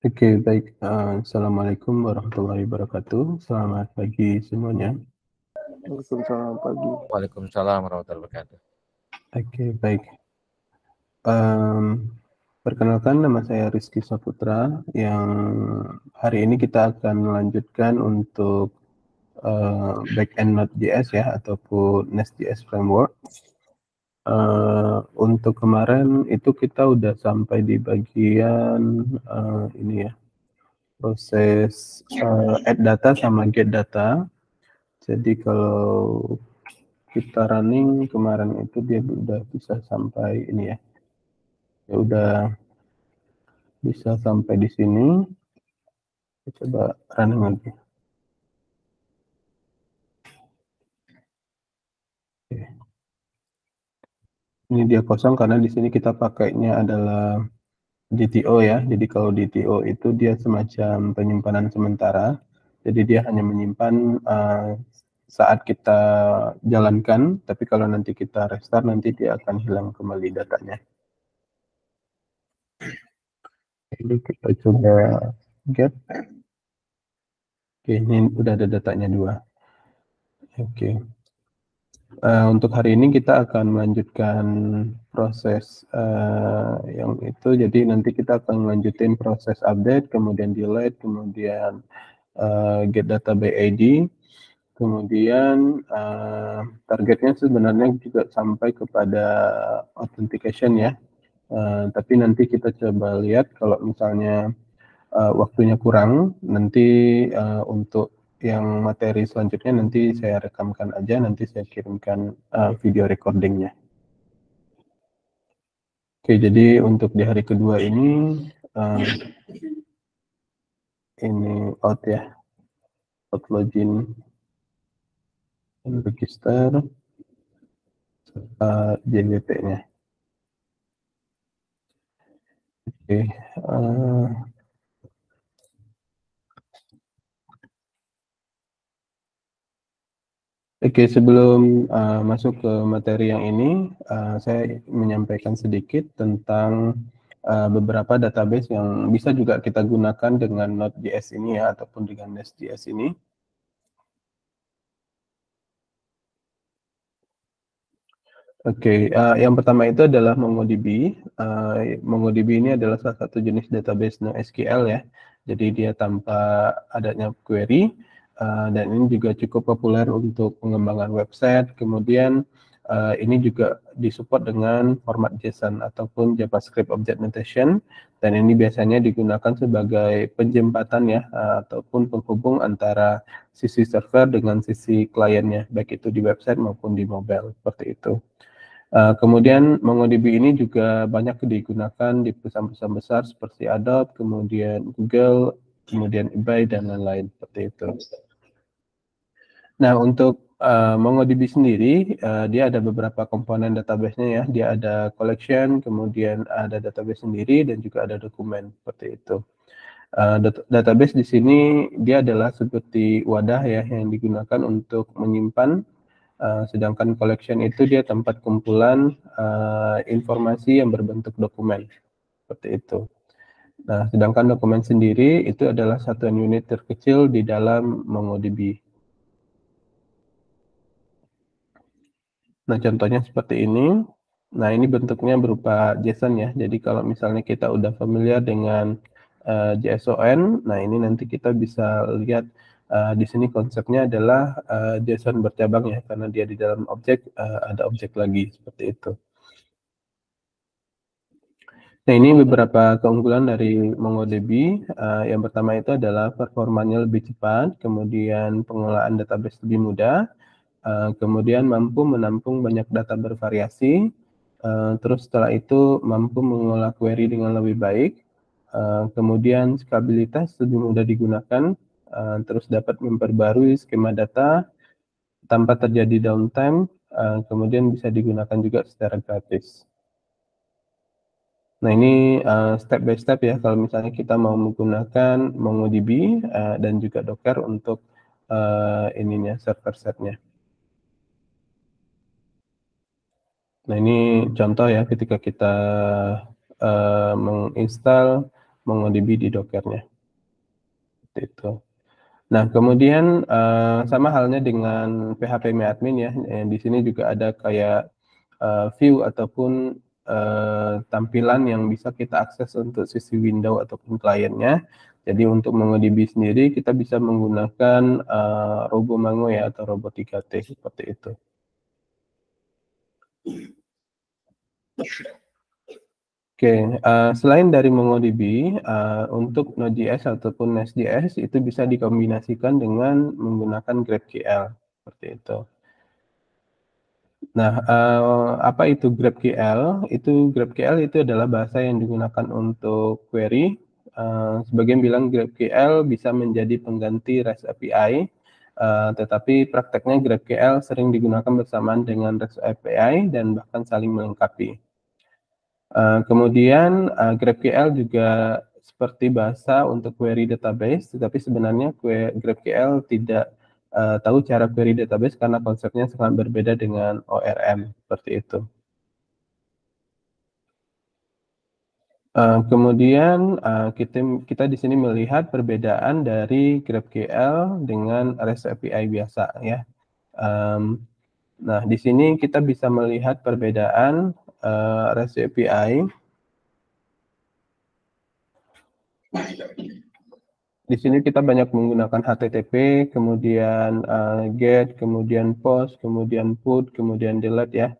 Oke, baik. Assalamualaikum warahmatullahi wabarakatuh. Selamat pagi semuanya. Waalaikumsalam pagi. Waalaikumsalam warahmatullahi wabarakatuh. Oke, baik. Perkenalkan, nama saya Rizky Saputra, yang hari ini kita akan melanjutkan untuk backend Node.js ya, ataupun Nest.js Framework. Untuk kemarin itu kita udah sampai di bagian ini ya, proses add data sama get data. Jadi kalau kita running kemarin itu dia udah bisa sampai ini ya, udah bisa sampai di sini. Kita coba running lagi. Oke. Ini dia kosong karena di sini kita pakainya adalah DTO ya. Jadi kalau DTO itu dia semacam penyimpanan sementara. Jadi dia hanya menyimpan saat kita jalankan, tapi kalau nanti kita restart nanti dia akan hilang kembali datanya. Jadi kita coba get. Oke, ini udah ada datanya 2. Oke. Untuk hari ini kita akan melanjutkan proses yang itu. Jadi nanti kita akan melanjutin proses update, kemudian delete, kemudian get data by ID, kemudian targetnya sebenarnya juga sampai kepada authentication ya. Tapi nanti kita coba lihat kalau misalnya waktunya kurang, nanti untuk yang materi selanjutnya nanti saya rekamkan aja, nanti saya kirimkan video recordingnya. Oke, jadi untuk di hari kedua ini out ya, out login dan register serta JWT-nya. Oke. Oke, sebelum masuk ke materi yang ini, saya menyampaikan sedikit tentang beberapa database yang bisa juga kita gunakan dengan Node.js ini ya, ataupun dengan Nest.js ini. Oke, yang pertama itu adalah MongoDB. MongoDB ini adalah salah satu jenis database NoSQL ya. Jadi dia tanpa adanya query, dan ini juga cukup populer untuk pengembangan website. Kemudian ini juga disupport dengan format JSON ataupun JavaScript Object Notation, dan ini biasanya digunakan sebagai penjembatan ya, ataupun penghubung antara sisi server dengan sisi kliennya, baik itu di website maupun di mobile, seperti itu. Kemudian MongoDB ini juga banyak digunakan di perusahaan-perusahaan besar seperti Adobe, kemudian Google, kemudian eBay, dan lain-lain seperti itu. Nah, untuk MongoDB sendiri, dia ada beberapa komponen database-nya ya. Dia ada collection, kemudian ada database sendiri, dan juga ada dokumen seperti itu. Database di sini dia adalah seperti wadah ya yang digunakan untuk menyimpan. Sedangkan collection itu dia tempat kumpulan informasi yang berbentuk dokumen, seperti itu. Nah, sedangkan dokumen sendiri itu adalah satuan unit terkecil di dalam MongoDB. Nah, contohnya seperti ini. Nah, ini bentuknya berupa JSON ya. Jadi kalau misalnya kita udah familiar dengan JSON, nah ini nanti kita bisa lihat di sini konsepnya adalah JSON bercabang ya, karena dia di dalam objek ada objek lagi seperti itu. Nah, ini beberapa keunggulan dari MongoDB. Yang pertama itu adalah performanya lebih cepat, kemudian pengelolaan database lebih mudah, kemudian mampu menampung banyak data bervariasi, terus setelah itu mampu mengolah query dengan lebih baik, kemudian skabilitas lebih mudah digunakan, terus dapat memperbarui skema data tanpa terjadi downtime, kemudian bisa digunakan juga secara gratis. Nah, ini step by step ya kalau misalnya kita mau menggunakan MongoDB dan juga Docker untuk ininya server setnya. Nah, ini contoh ya ketika kita menginstal MongoDB di Dockernya. Seperti itu. Nah, kemudian sama halnya dengan php-admin ya. Di sini juga ada kayak view ataupun tampilan yang bisa kita akses untuk sisi window ataupun kliennya. Jadi untuk MongoDB sendiri kita bisa menggunakan RoboMongo ya atau Robo 3T seperti itu. Oke, selain dari MongoDB, untuk Node.js ataupun Nest.js itu bisa dikombinasikan dengan menggunakan GraphQL seperti itu. Nah, apa itu GraphQL? GraphQL itu adalah bahasa yang digunakan untuk query. Sebagian bilang GraphQL bisa menjadi pengganti REST API, tetapi prakteknya GraphQL sering digunakan bersamaan dengan REST API dan bahkan saling melengkapi. Kemudian GraphQL juga seperti bahasa untuk query database, tetapi sebenarnya GraphQL tidak tahu cara query database karena konsepnya sangat berbeda dengan ORM seperti itu. Kemudian kita di sini melihat perbedaan dari GraphQL dengan REST API biasa ya. Nah, di sini kita bisa melihat perbedaan REST API. Di sini kita banyak menggunakan HTTP, kemudian GET, kemudian POST, kemudian PUT, kemudian DELETE ya.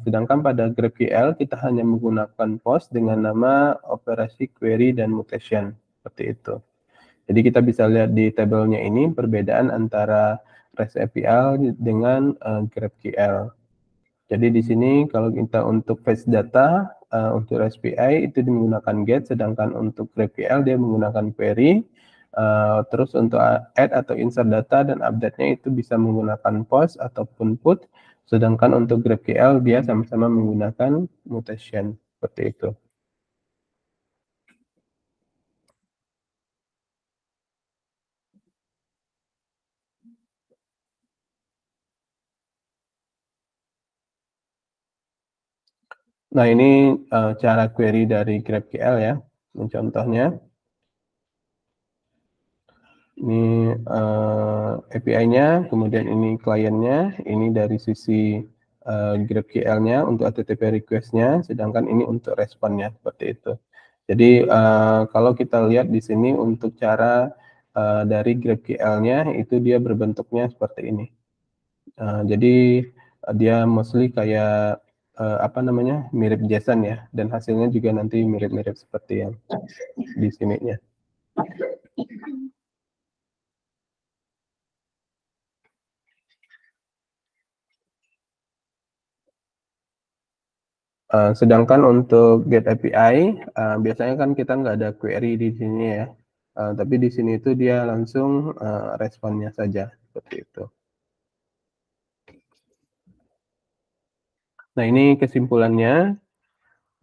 Sedangkan pada GraphQL kita hanya menggunakan POST dengan nama operasi query dan mutation seperti itu. Jadi kita bisa lihat di tabelnya ini perbedaan antara REST API dengan GraphQL. Jadi di sini kalau kita untuk fetch data untuk REST API itu menggunakan GET, sedangkan untuk GraphQL dia menggunakan query. Terus untuk add atau insert data dan update-nya itu bisa menggunakan POST ataupun PUT, sedangkan untuk GraphQL dia sama-sama menggunakan mutation seperti itu. Nah, ini cara query dari GraphQL ya. Ini contohnya. Ini API-nya, kemudian ini kliennya, ini dari sisi GraphQL-nya untuk HTTP request-nya, sedangkan ini untuk respon-nya, seperti itu. Jadi kalau kita lihat di sini untuk cara dari GraphQL-nya, itu dia berbentuknya seperti ini. Jadi dia mostly kayak mirip JSON ya, dan hasilnya juga nanti mirip-mirip seperti yang di sininya. Sedangkan untuk Get API, biasanya kan kita nggak ada query di sini ya, tapi di sini itu dia langsung responnya saja, seperti itu. Nah, ini kesimpulannya.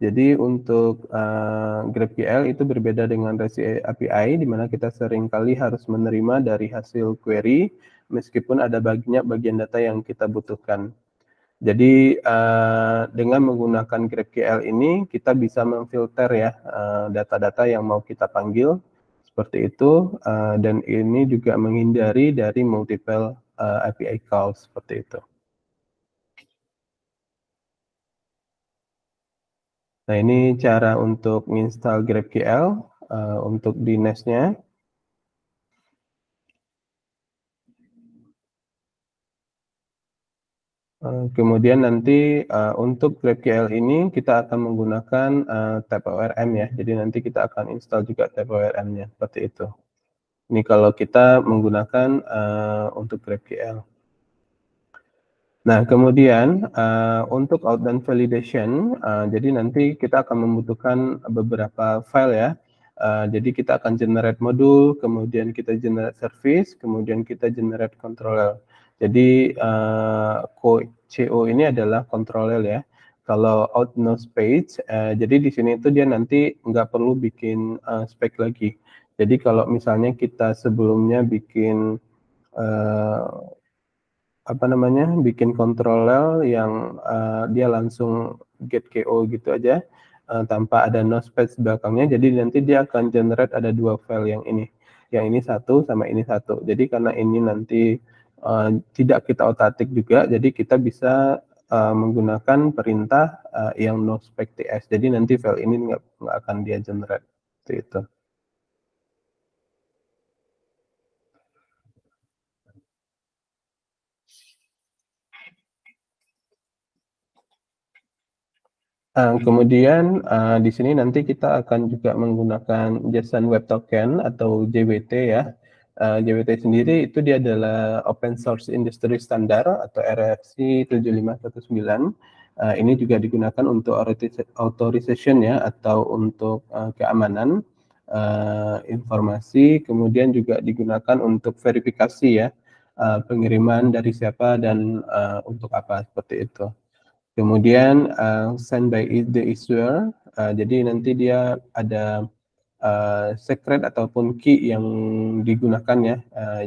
Jadi untuk GraphQL itu berbeda dengan REST API, di mana kita seringkali harus menerima dari hasil query, meskipun ada banyak bagian data yang kita butuhkan. Jadi dengan menggunakan GraphQL ini kita bisa memfilter ya data-data yang mau kita panggil seperti itu, dan ini juga menghindari dari multiple API calls seperti itu. Nah, ini cara untuk menginstal GraphQL untuk di Nest-nya. Kemudian nanti untuk GraphQL ini kita akan menggunakan tab ORM ya. Jadi nanti kita akan install juga tab ORM-nya seperti itu. Ini kalau kita menggunakan untuk GraphQL. Nah, kemudian untuk outbound validation, jadi nanti kita akan membutuhkan beberapa file ya. Jadi kita akan generate modul, kemudian kita generate service, kemudian kita generate controller. Jadi CO ini adalah controller ya. Kalau out no page, jadi di sini itu dia nanti nggak perlu bikin spek lagi. Jadi kalau misalnya kita sebelumnya bikin bikin controller yang dia langsung get KO gitu aja, tanpa ada no space belakangnya, jadi nanti dia akan generate ada dua file yang ini satu sama ini satu. Jadi karena ini nanti tidak kita otak-atik juga, jadi kita bisa menggunakan perintah yang no spec ts. Jadi nanti file ini nggak akan dia generate seperti itu. Kemudian di sini nanti kita akan juga menggunakan JSON Web Token atau JWT ya. JWT sendiri itu dia adalah Open Source Industry Standard atau RFC 7519. Ini juga digunakan untuk authorization ya, atau untuk keamanan informasi, kemudian juga digunakan untuk verifikasi ya, pengiriman dari siapa dan untuk apa, seperti itu. Kemudian send by the issuer, jadi nanti dia ada secret ataupun key yang digunakan ya,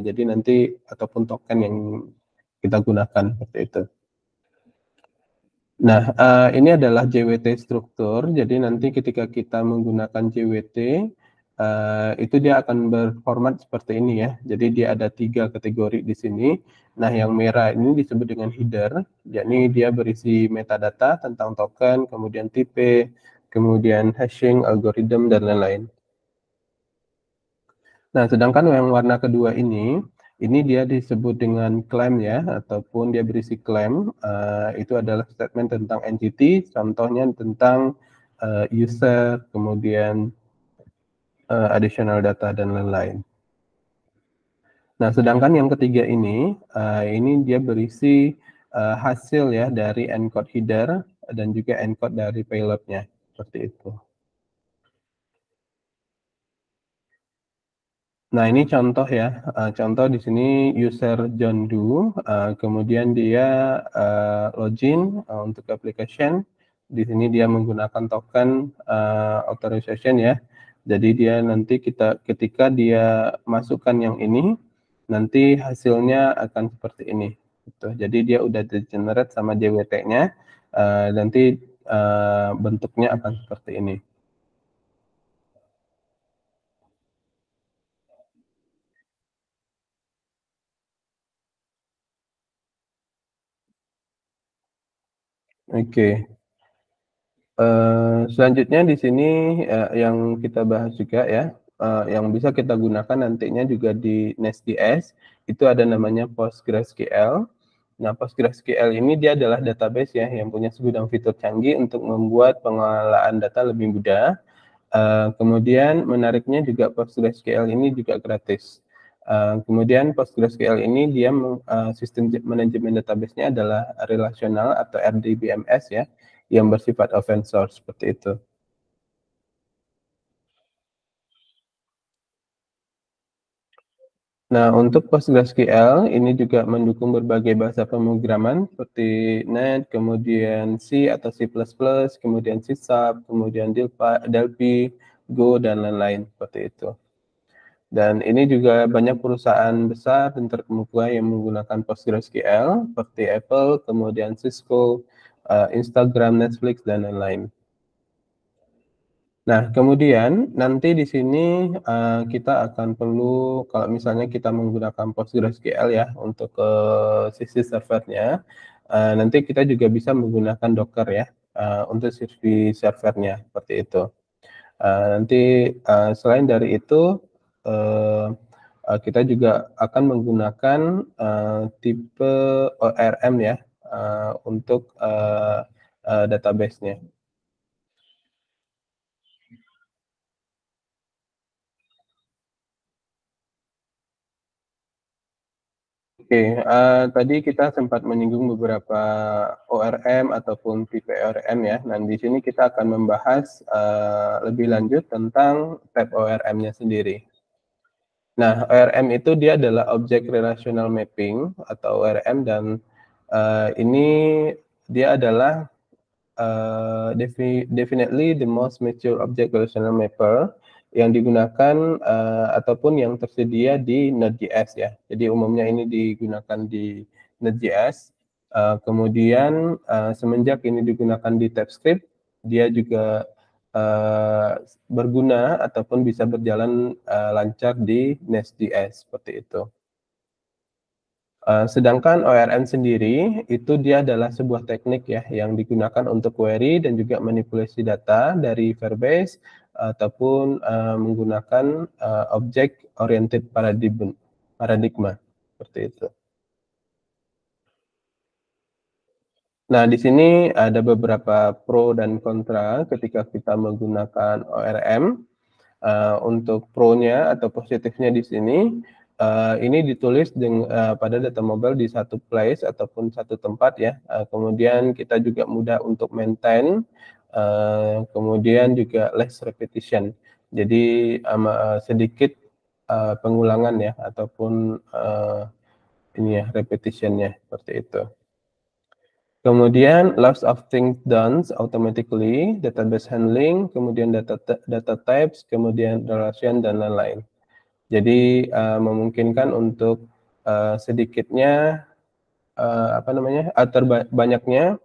jadi nanti ataupun token yang kita gunakan seperti itu. Nah, ini adalah JWT struktur, jadi nanti ketika kita menggunakan JWT, itu dia akan berformat seperti ini ya. Jadi dia ada 3 kategori di sini. Nah, yang merah ini disebut dengan header, yakni dia berisi metadata tentang token, kemudian tipe, kemudian hashing, algoritma, dan lain-lain. Nah, sedangkan yang warna kedua ini dia disebut dengan claim ya, ataupun dia berisi claim. Itu adalah statement tentang entity, contohnya tentang user, kemudian additional data, dan lain-lain. Nah, sedangkan yang ketiga ini dia berisi hasil ya dari encode header dan juga encode dari payloadnya, seperti itu. Nah, ini contoh ya, contoh di sini user John Doe, kemudian dia login untuk application. Di sini dia menggunakan token authorization ya. Jadi dia nanti ketika dia masukkan yang ini, nanti hasilnya akan seperti ini. Gitu. Jadi dia udah di-generate sama JWT-nya, nanti bentuknya akan seperti ini. Oke. Selanjutnya di sini yang kita bahas juga ya, yang bisa kita gunakan nantinya juga di Nest.js, itu ada namanya PostgreSQL. Nah, PostgreSQL ini dia adalah database ya yang punya segudang fitur canggih untuk membuat pengelolaan data lebih mudah. Kemudian menariknya juga PostgreSQL ini juga gratis. Kemudian PostgreSQL ini dia sistem manajemen database-nya adalah relasional atau RDBMS ya, yang bersifat open source seperti itu. Nah, untuk PostgreSQL ini juga mendukung berbagai bahasa pemrograman seperti Net, kemudian C atau C++, kemudian C#, kemudian Delphi, Go, dan lain-lain seperti itu. Dan ini juga banyak perusahaan besar dan terkemuka yang menggunakan PostgreSQL seperti Apple, kemudian Cisco, Instagram, Netflix, dan lain-lain. Nah, kemudian nanti di sini kita akan perlu, kalau misalnya kita menggunakan PostgreSQL ya untuk ke sisi servernya, nanti kita juga bisa menggunakan Docker ya untuk sisi servernya, seperti itu. Nanti selain dari itu, kita juga akan menggunakan tipe ORM ya untuk database-nya. Oke, tadi kita sempat menyinggung beberapa ORM ataupun tipe ORM ya. Nah, di sini kita akan membahas lebih lanjut tentang type ORM-nya sendiri. Nah, ORM itu dia adalah Object Relational Mapping atau ORM, dan ini dia adalah definitely the most mature object relational mapper yang digunakan ataupun yang tersedia di Node.js ya. Jadi umumnya ini digunakan di Node.js. Kemudian semenjak ini digunakan di TypeScript, dia juga berguna ataupun bisa berjalan lancar di Nest.js seperti itu. Sedangkan ORM sendiri itu dia adalah sebuah teknik ya yang digunakan untuk query dan juga manipulasi data dari Firebase ataupun menggunakan object oriented paradigma seperti itu. Nah, di sini ada beberapa pro dan kontra ketika kita menggunakan ORM. Untuk pro-nya atau positifnya di sini, ini ditulis pada data mobile di satu place ataupun satu tempat ya. Kemudian kita juga mudah untuk maintain, kemudian juga less repetition. Jadi sedikit pengulangan ya ataupun ini ya repetitionnya seperti itu. Kemudian lots of things done automatically, database handling, kemudian data types, kemudian relation dan lain-lain. Jadi memungkinkan untuk sedikitnya banyaknya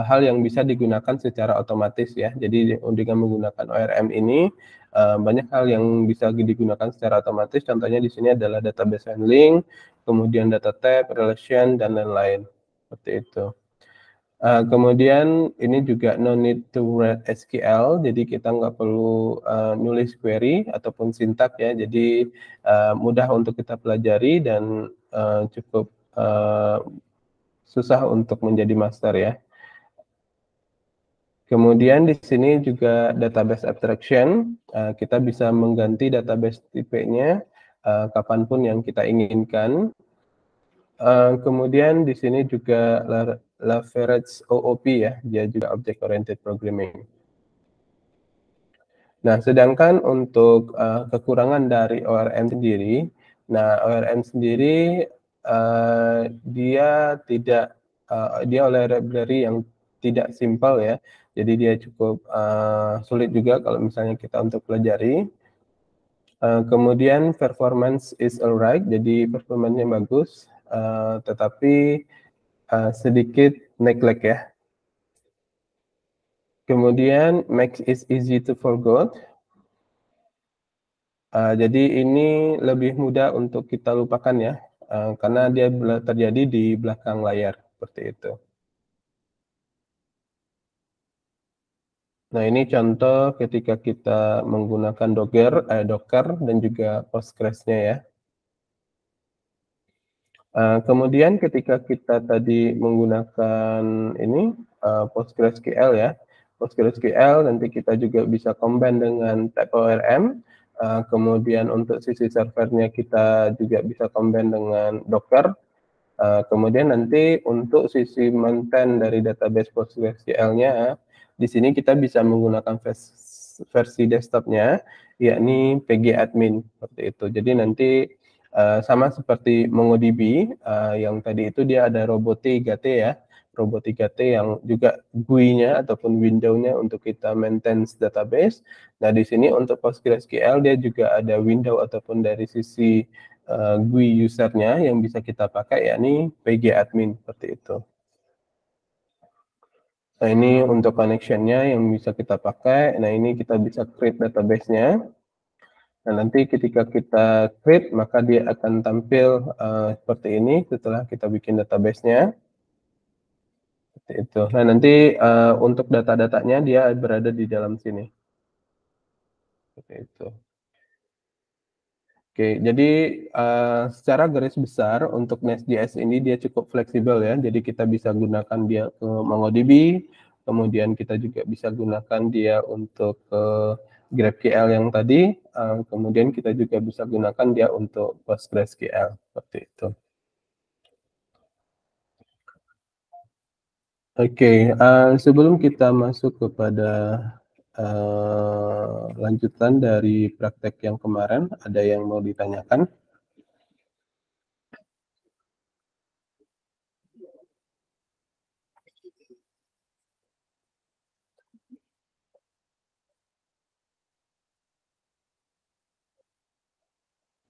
hal yang bisa digunakan secara otomatis ya. Jadi dengan menggunakan ORM ini banyak hal yang bisa digunakan secara otomatis. Contohnya di sini adalah database handling, kemudian data type, relation dan lain-lain. Seperti itu. Kemudian ini juga no need to write SQL, jadi kita nggak perlu nulis query ataupun sintak ya, jadi mudah untuk kita pelajari dan cukup susah untuk menjadi master ya. Kemudian di sini juga database abstraction, kita bisa mengganti database tipenya kapanpun yang kita inginkan. Kemudian di sini juga Leverage OOP ya, dia juga Object Oriented Programming. Nah, sedangkan untuk kekurangan dari ORM sendiri, nah ORM sendiri dia oleh library yang tidak simpel ya, jadi dia cukup sulit juga kalau misalnya kita untuk pelajari. Kemudian performance is alright, jadi performanya bagus, tetapi sedikit neglect ya. Kemudian makes it easy to forget. Jadi ini lebih mudah untuk kita lupakan ya, karena dia terjadi di belakang layar seperti itu. Nah ini contoh ketika kita menggunakan Docker dan juga Postgres-nya ya. Kemudian ketika kita tadi menggunakan ini PostgreSQL ya, PostgreSQL nanti kita juga bisa combine dengan type ORM. Kemudian untuk sisi servernya kita juga bisa combine dengan Docker. Kemudian nanti untuk sisi maintain dari database PostgreSQL-nya, di sini kita bisa menggunakan versi desktopnya, yakni pgadmin seperti itu. Jadi nanti sama seperti MongoDB yang tadi itu dia ada robot 3T ya, robot 3T yang juga GUI-nya ataupun window-nya untuk kita maintain database. Nah di sini untuk PostgreSQL dia juga ada window ataupun dari sisi GUI usernya yang bisa kita pakai yakni pgadmin seperti itu. Nah ini untuk connection-nya yang bisa kita pakai. Nah ini kita bisa create database-nya. Nah nanti ketika kita create maka dia akan tampil seperti ini setelah kita bikin database-nya. Seperti itu. Nah nanti untuk data-datanya dia berada di dalam sini. Seperti itu. Oke, jadi secara garis besar untuk Nest.js ini dia cukup fleksibel ya. Jadi kita bisa gunakan dia ke MongoDB, kemudian kita juga bisa gunakan dia untuk GraphQL yang tadi, kemudian kita juga bisa gunakan dia untuk PostgreSQL seperti itu. Oke, sebelum kita masuk kepada lanjutan dari praktek yang kemarin, ada yang mau ditanyakan?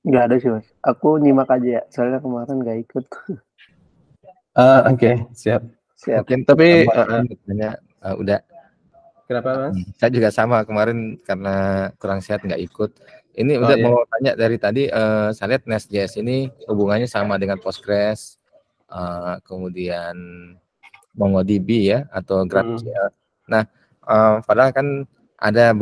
Nggak ada sih Mas. Aku nyimak aja ya, soalnya kemarin nggak ikut. Oke, siap. Siap. Mungkin Tapi udah. Kenapa Mas? Saya juga sama kemarin karena kurang sehat nggak ikut. Ini Oh, udah iya. mau tanya dari tadi, saya lihat Nest.js ini hubungannya sama dengan Postgres, kemudian MongoDB ya atau GraphQL. Nah, padahal kan ada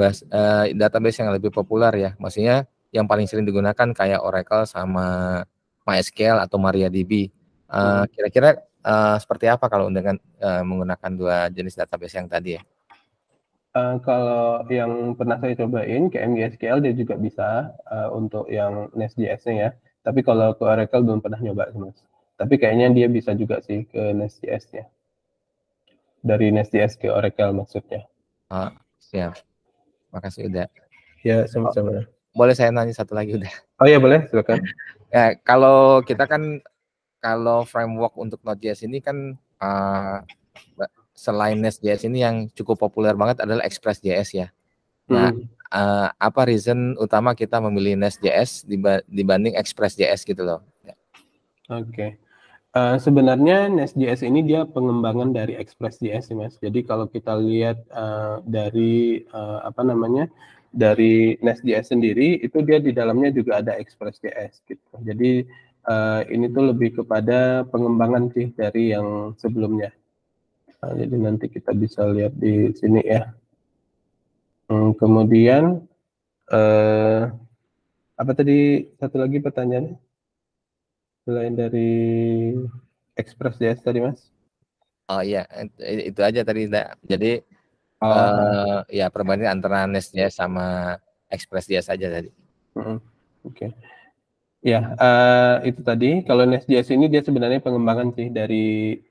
database yang lebih populer ya. Maksudnya yang paling sering digunakan kayak Oracle sama MySQL atau MariaDB. Kira-kira seperti apa kalau dengan menggunakan dua jenis database yang tadi ya? Kalau yang pernah saya cobain ke MySQL dia juga bisa untuk yang Nest.js-nya ya. Tapi kalau ke Oracle belum pernah nyoba sih Mas. Tapi kayaknya dia bisa juga sih ke Nest.js-nya. Dari Nest.js ke Oracle maksudnya. Siap. Makasih udah. Ya, sama-sama. Boleh saya nanya satu lagi udah? Oh iya boleh, silakan. Ya, kalau kita kan kalau framework untuk Node.js ini kan selain Nest.js ini yang cukup populer banget adalah Express.js ya. Nah, apa reason utama kita memilih Nest.js dibanding Express.js gitu loh? Oke. Sebenarnya Nest.js ini dia pengembangan dari Express.js sih Mas. Jadi kalau kita lihat dari dari Nest.js sendiri itu dia di dalamnya juga ada Express.js gitu. Jadi ini tuh lebih kepada pengembangan sih dari yang sebelumnya. Jadi nanti kita bisa lihat di sini ya. Kemudian apa tadi satu lagi pertanyaannya? Selain dari Express.js tadi Mas? Oh iya, itu aja tadi. Jadi ya perbandingan antara Nest.js sama Express.js aja tadi. Oke. Ya, itu tadi. Kalau Nest.js ini dia sebenarnya pengembangan sih dari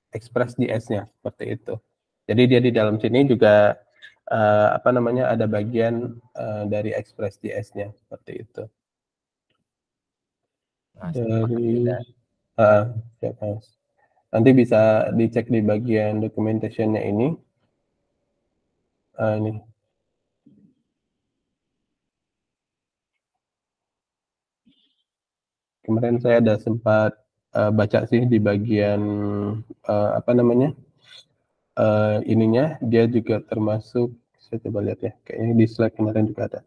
Express.js-nya seperti itu. Jadi dia di dalam sini juga ada bagian dari Express.js-nya seperti itu. Nanti bisa dicek di bagian documentation-nya ini. Ini. Kemarin saya ada sempat baca sih di bagian ininya dia juga termasuk, saya coba lihat ya, kayaknya di slide kemarin juga ada.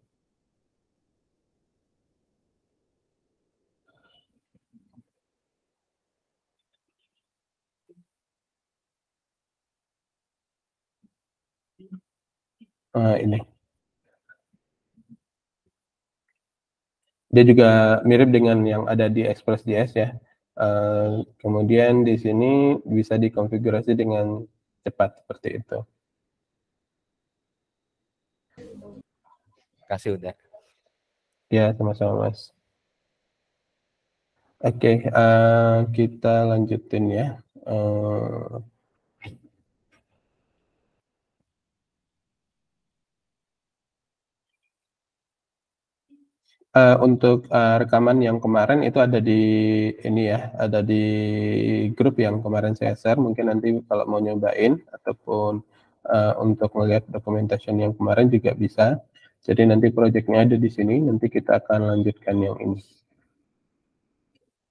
Ini. Dia juga mirip dengan yang ada di Express.js ya. Kemudian di sini bisa dikonfigurasi dengan cepat seperti itu. Kasih udah. Ya, sama-sama Mas. Oke, kita lanjutin ya. Untuk rekaman yang kemarin itu ada di ini ya, ada di grup yang kemarin saya share. Mungkin nanti kalau mau nyobain ataupun untuk melihat documentation yang kemarin juga bisa. Jadi nanti projectnya ada di sini. Nanti kita akan lanjutkan yang ini.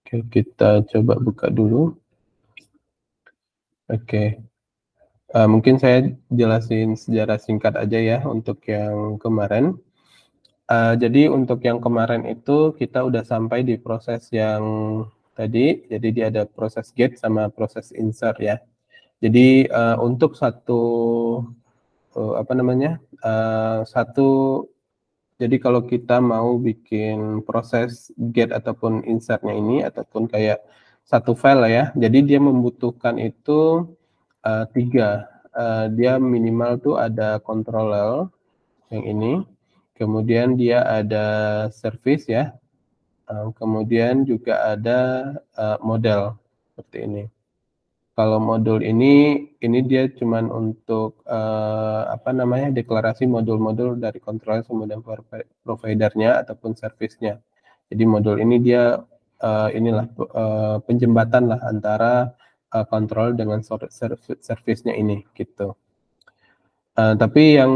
Oke, kita coba buka dulu. Oke, mungkin saya jelasin sejarah singkat aja ya untuk yang kemarin. Jadi untuk yang kemarin itu kita udah sampai di proses yang tadi, jadi dia ada proses get sama proses insert ya. Jadi untuk jadi kalau kita mau bikin proses get ataupun insertnya ini ataupun kayak satu file ya, jadi dia membutuhkan itu 3. Dia minimal tuh ada controller yang ini. Kemudian dia ada service ya, kemudian juga ada model seperti ini. Kalau modul ini dia cuman untuk deklarasi modul-modul dari controller kemudian providernya ataupun service-nya. Jadi modul ini dia penjembatan lah antara control dengan service-nya ini gitu. Tapi yang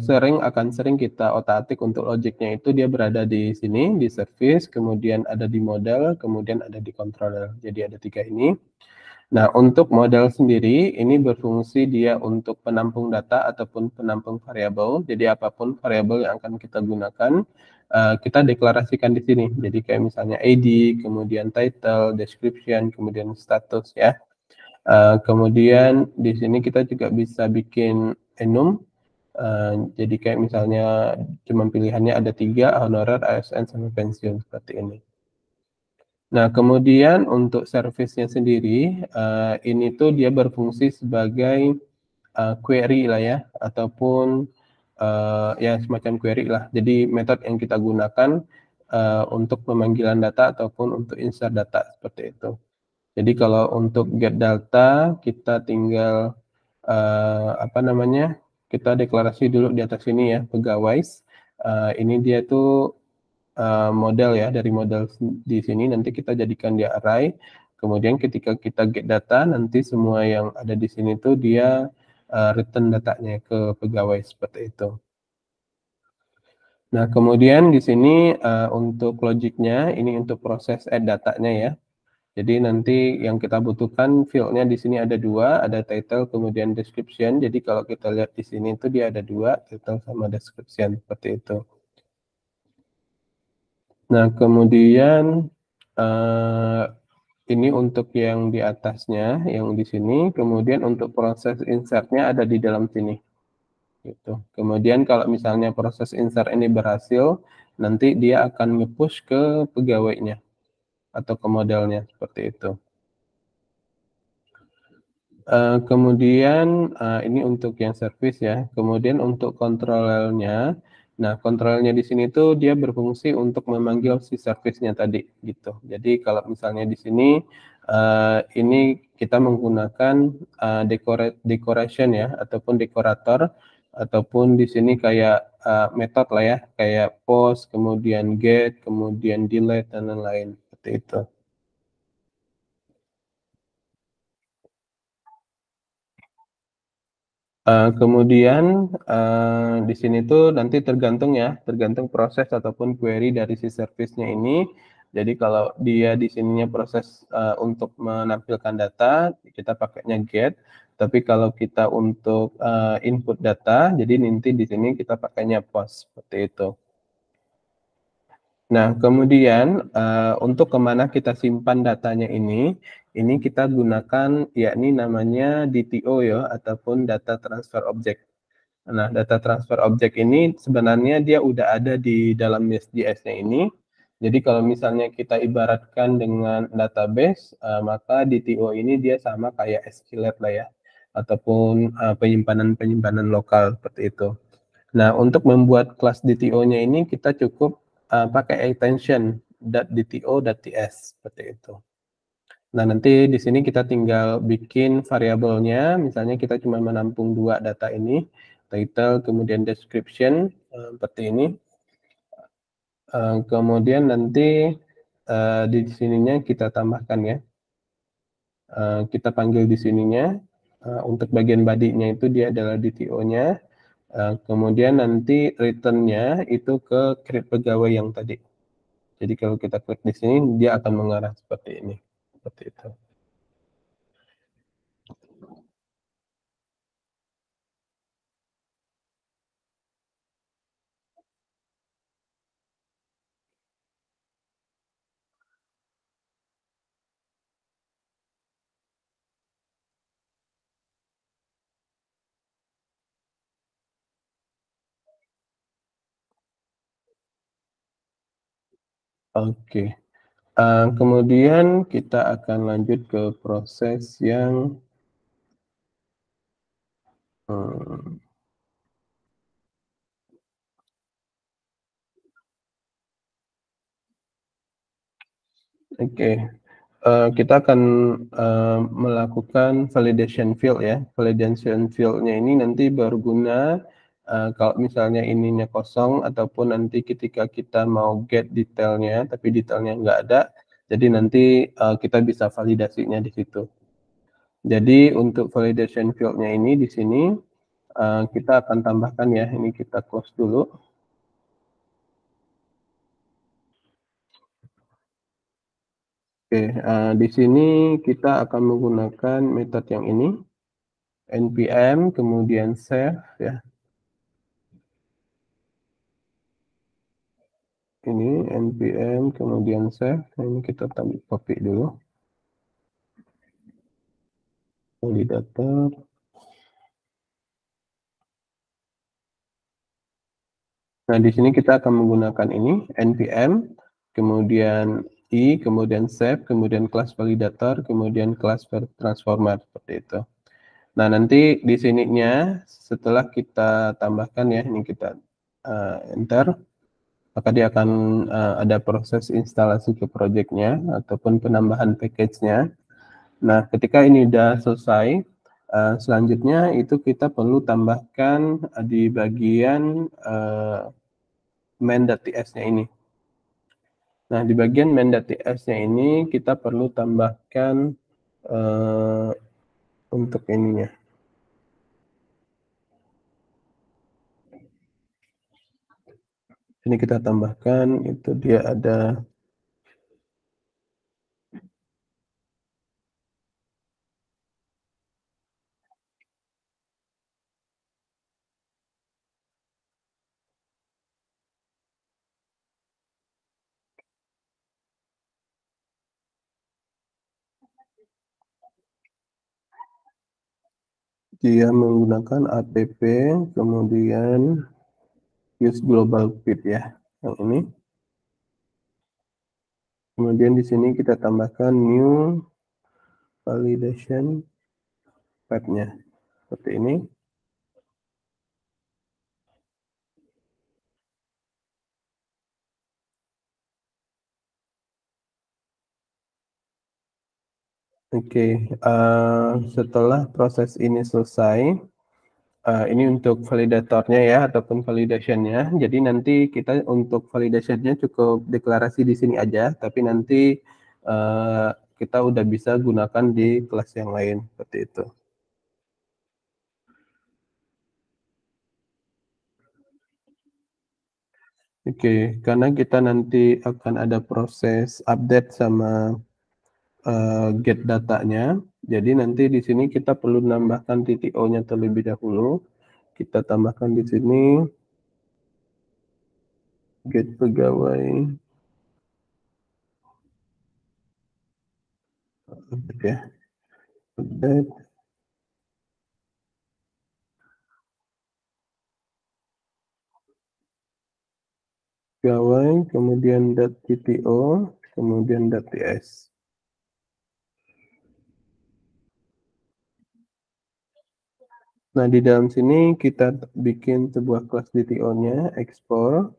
sering kita otak-atik untuk logiknya itu dia berada di sini, di service, kemudian ada di model, kemudian ada di controller. Jadi ada 3 ini. Nah, untuk model sendiri ini berfungsi dia untuk penampung data ataupun penampung variabel. Jadi apapun variabel yang akan kita gunakan, kita deklarasikan di sini. Jadi kayak misalnya ID, kemudian title, description, kemudian status ya. Kemudian di sini kita juga bisa bikin enum. Jadi kayak misalnya cuma pilihannya ada 3, honorer, ASN, sama pensiun seperti ini. Nah, kemudian untuk service-nya sendiri, ini tuh dia berfungsi sebagai query lah ya, ataupun ya semacam query lah. Jadi metode yang kita gunakan untuk pemanggilan data ataupun untuk insert data seperti itu. Jadi kalau untuk get data, kita tinggal apa namanya, kita deklarasi dulu di atas sini ya, pegawai. Ini dia tuh model ya, dari model di sini nanti kita jadikan dia array. Kemudian ketika kita get data, nanti semua yang ada di sini tuh dia return datanya ke pegawai seperti itu. Nah, kemudian di sini untuk logiknya, ini untuk proses add datanya ya. Jadi nanti yang kita butuhkan fieldnya di sini ada 2, ada title kemudian description. Jadi kalau kita lihat di sini itu dia ada 2, title sama description seperti itu. Nah, kemudian ini untuk yang di atasnya, yang di sini. Kemudian untuk proses insertnya ada di dalam sini. Gitu. Kemudian kalau misalnya proses insert ini berhasil, nanti dia akan nge-push ke pegawainya atau ke modelnya seperti itu. Kemudian ini untuk yang service ya. Kemudian untuk kontrolernya, nah kontrolnya di sini tuh dia berfungsi untuk memanggil si service-nya tadi gitu. Jadi kalau misalnya di sini ini kita menggunakan decoration ya ataupun dekorator ataupun di sini kayak method lah ya, kayak post, kemudian get, kemudian delete dan lain-lain seperti itu. Kemudian di sini tuh nanti tergantung ya, tergantung proses ataupun query dari si service-nya ini. Jadi kalau dia di sininya proses untuk menampilkan data, kita pakainya get. Tapi kalau kita untuk input data, jadi nanti di sini kita pakainya post seperti itu. Nah, kemudian untuk kemana kita simpan datanya ini kita gunakan yakni namanya DTO ya, ataupun data transfer object. Nah, data transfer object ini sebenarnya dia udah ada di dalam Nest.js-nya ini. Jadi kalau misalnya kita ibaratkan dengan database, maka DTO ini dia sama kayak SQLite lah ya, ataupun penyimpanan lokal seperti itu. Nah, untuk membuat kelas DTO-nya ini kita cukup pakai extension .dto.ts seperti itu. Nah, nanti di sini kita tinggal bikin variabelnya, misalnya kita cuma menampung 2 data ini, title, kemudian description, seperti ini. Kemudian nanti di sininya kita tambahkan ya. Kita panggil di sininya, untuk bagian body-nya itu dia adalah DTO-nya, kemudian nanti return-nya itu ke create pegawai yang tadi. Jadi kalau kita klik di sini, dia akan mengarah seperti ini. Seperti itu. Oke. Kemudian kita akan lanjut ke proses yang oke. Kita akan melakukan validation field ya. Validation field-nya ini nanti berguna kalau misalnya ininya kosong ataupun nanti ketika kita mau get detailnya tapi detailnya nggak ada, jadi nanti kita bisa validasinya di situ. Jadi untuk validation field-nya ini di sini kita akan tambahkan ya, ini kita close dulu. Di sini kita akan menggunakan metode yang ini, npm, kemudian save ya. Ini npm, kemudian save. Nah, ini kita copy dulu. Validator. Nah, di sini kita akan menggunakan ini, npm, kemudian kemudian save, kemudian kelas validator, kemudian kelas transformer, seperti itu. Nah, nanti di sininya setelah kita tambahkan ya, ini kita enter, maka dia akan ada proses instalasi ke projectnya ataupun penambahan package-nya. Nah, ketika ini sudah selesai, selanjutnya itu kita perlu tambahkan di bagian main.ts-nya ini. Nah, di bagian main.ts-nya ini kita perlu tambahkan untuk ininya. Ini kita tambahkan, itu dia ada dia menggunakan app, kemudian use global feed ya, yang ini. Kemudian di sini kita tambahkan new validation path-nya seperti ini. Setelah proses ini selesai, ini untuk validatornya ya, ataupun validation-nya. Jadi nanti kita untuk validation-nya cukup deklarasi di sini aja, tapi nanti kita udah bisa gunakan di kelas yang lain, seperti itu. Karena kita nanti akan ada proses update sama get datanya, jadi nanti di sini kita perlu menambahkan TTO-nya terlebih dahulu. Kita tambahkan di sini get pegawai update pegawai, kemudian .tto, kemudian .ts. Nah, di dalam sini kita bikin sebuah kelas DTO-nya, export,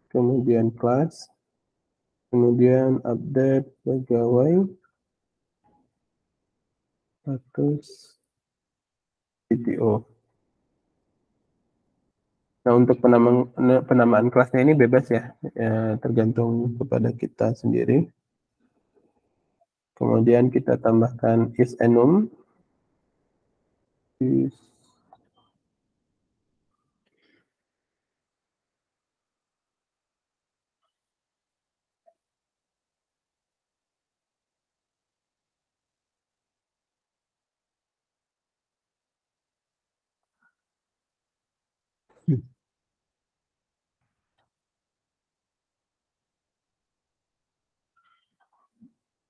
kemudian kelas, kemudian update pegawai, status DTO. Nah, untuk penamaan kelasnya ini bebas ya, tergantung kepada kita sendiri. Kemudian kita tambahkan is_enum.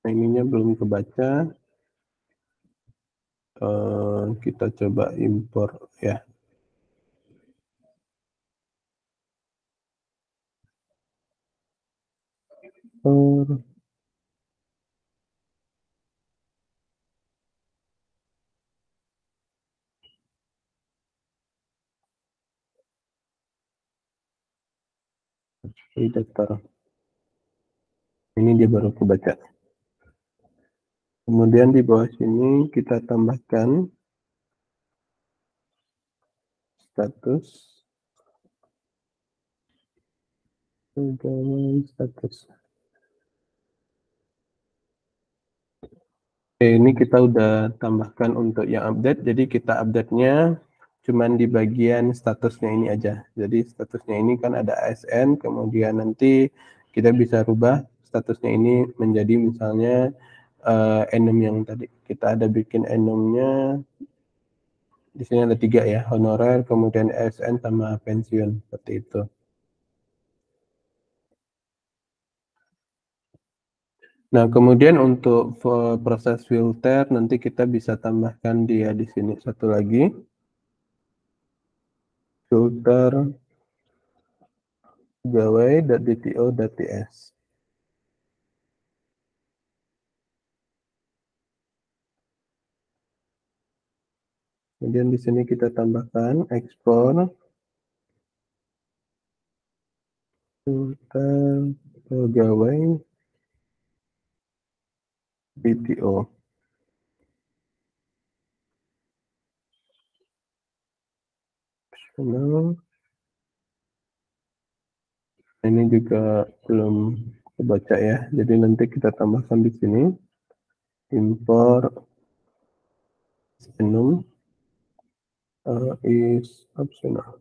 Nah, ininya belum kebaca. Kita coba impor ya. Validator. Ini dia baru kebaca. Kemudian di bawah sini kita tambahkan status pegawai status. Ini kita udah tambahkan untuk yang update, jadi kita update-nya cuman di bagian statusnya ini aja. Jadi statusnya ini kan ada ASN, kemudian nanti kita bisa rubah statusnya ini menjadi misalnya enum yang tadi kita ada bikin enumnya. Di sini ada 3 ya, honorer, kemudian ASN sama pensiun, seperti itu. Nah, kemudian untuk proses filter nanti kita bisa tambahkan dia di sini satu lagi. Filter pegawai.dto.ts. Kemudian di sini kita tambahkan ekspor filter pegawai DTO. Ini juga belum kebaca ya, jadi nanti kita tambahkan di sini import enum is optional.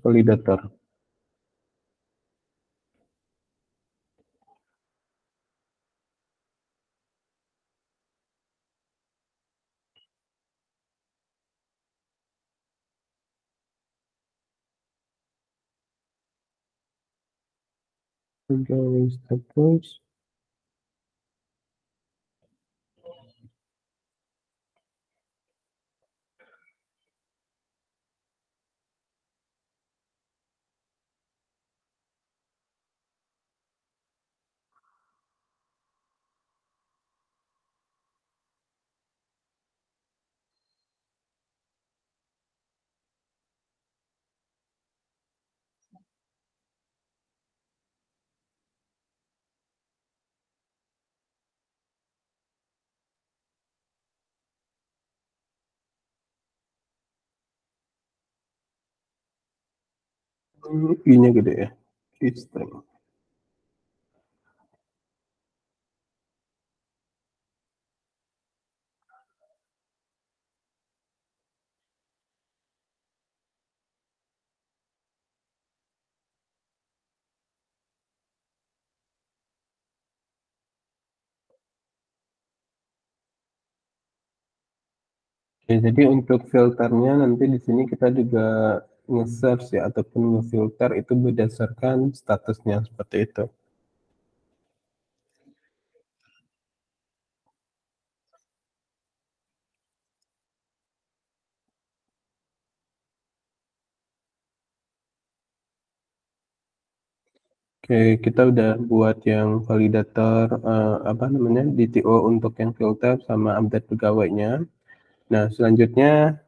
Validator. Pegawai status. I-nya gede ya. String. Oke, jadi untuk filternya nanti di sini kita juga nge-search ya ataupun nge-filter itu berdasarkan statusnya seperti itu. Oke, kita udah buat yang validator apa namanya DTO untuk yang filter sama update pegawainya. Nah, selanjutnya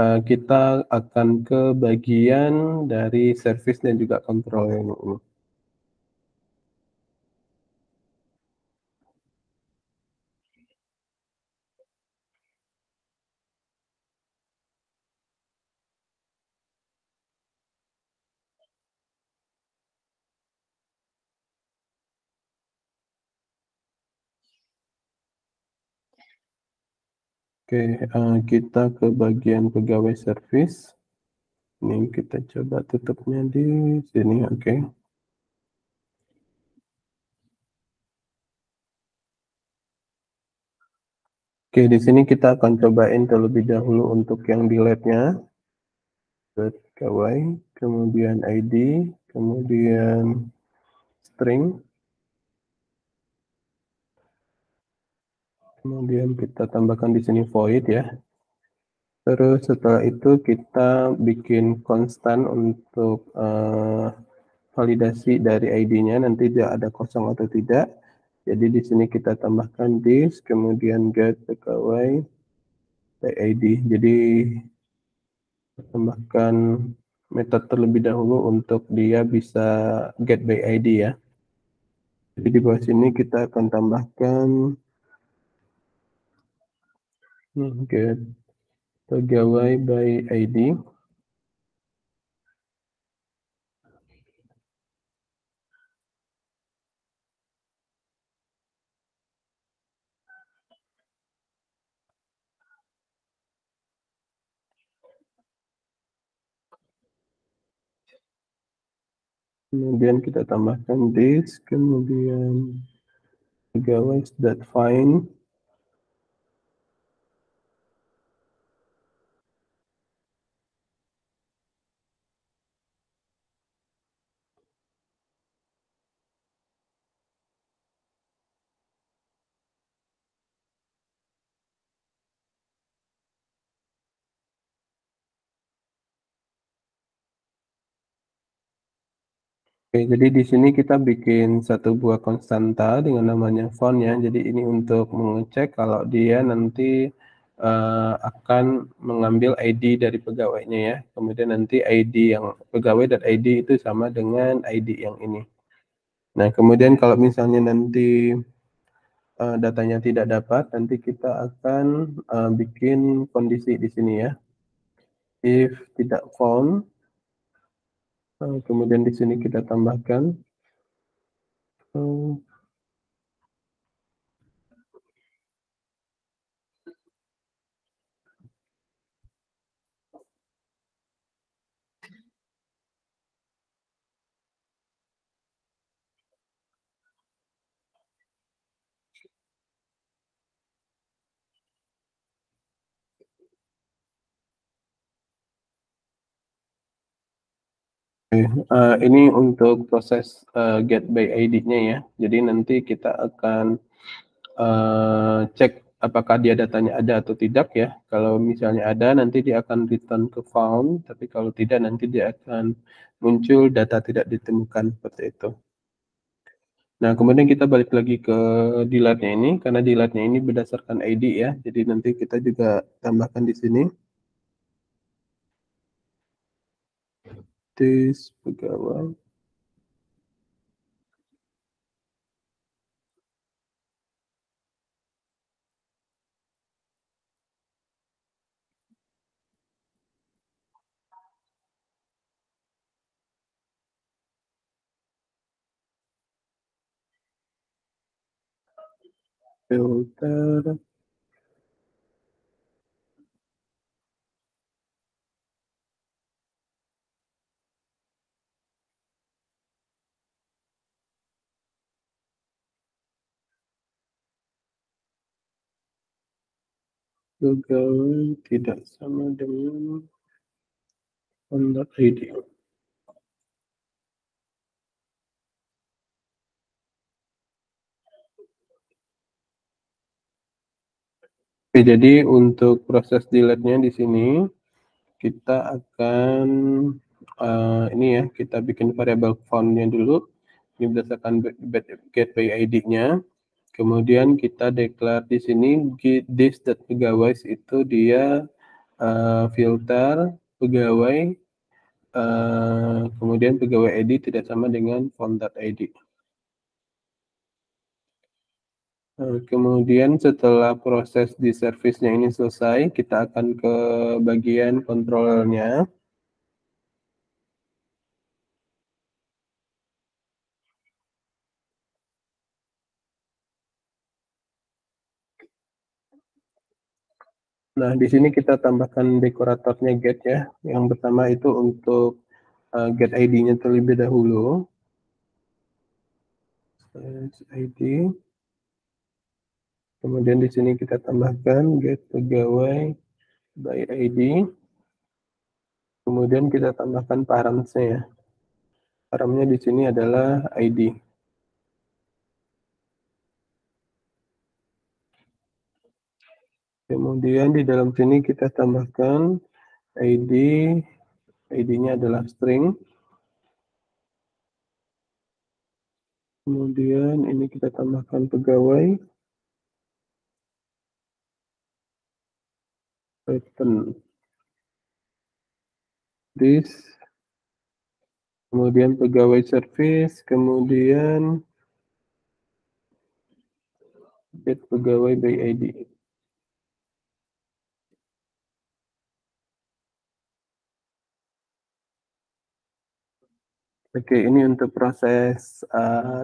kita akan ke bagian dari service dan juga control yang ini. Oke, kita ke bagian pegawai service. Ini kita coba tutupnya di sini, oke. Oke, di sini kita akan cobain terlebih dahulu untuk yang delete-nya. Pegawai, kemudian ID, kemudian string, kemudian kita tambahkan di sini void ya. Terus setelah itu kita bikin konstan untuk validasi dari ID-nya, nanti dia ada kosong atau tidak. Jadi di sini kita tambahkan this, kemudian get pegawai by ID. Jadi tambahkan metode terlebih dahulu untuk dia bisa get by ID ya. Jadi di bawah sini kita akan tambahkan get pegawai by ID. Kemudian kita tambahkan this, kemudian pegawai.find. Oke, jadi di sini kita bikin satu buah konstanta dengan namanya font ya. Jadi ini untuk mengecek kalau dia nanti akan mengambil ID dari pegawainya ya. Kemudian nanti ID yang pegawai dan ID itu sama dengan ID yang ini. Nah, kemudian kalau misalnya nanti datanya tidak dapat, nanti kita akan bikin kondisi di sini ya. If tidak found, kemudian di sini kita tambahkan ini untuk proses get by ID-nya ya. Jadi nanti kita akan cek apakah dia datanya ada atau tidak ya. Kalau misalnya ada, nanti dia akan return ke found. Tapi kalau tidak, nanti dia akan muncul data tidak ditemukan seperti itu. Nah, kemudian kita balik lagi ke delete-nya ini, karena delete-nya ini berdasarkan ID ya. Jadi nanti kita juga tambahkan di sini. This pegawai. Filter. Pegawai tidak sama dengan on.id. Oke, jadi untuk proses delete-nya di sini kita akan ini ya, kita bikin variabel font-nya dulu. Ini berdasarkan get by ID-nya. Kemudian kita declare di sini this.pegawai itu dia filter pegawai, kemudian pegawai ID tidak sama dengan font.id. Kemudian setelah proses di service-nya ini selesai, kita akan ke bagian controller-nya. Nah, di sini kita tambahkan dekoratornya get ya. Yang pertama itu untuk get ID-nya terlebih dahulu. ID. Kemudian di sini kita tambahkan get pegawai by ID. Kemudian kita tambahkan params-nya ya. Paramnya di sini adalah ID. Kemudian di dalam sini kita tambahkan ID. ID-nya adalah string. Kemudian ini kita tambahkan pegawai. Return this. Kemudian pegawai service. Kemudian get pegawai by ID. Oke, ini untuk proses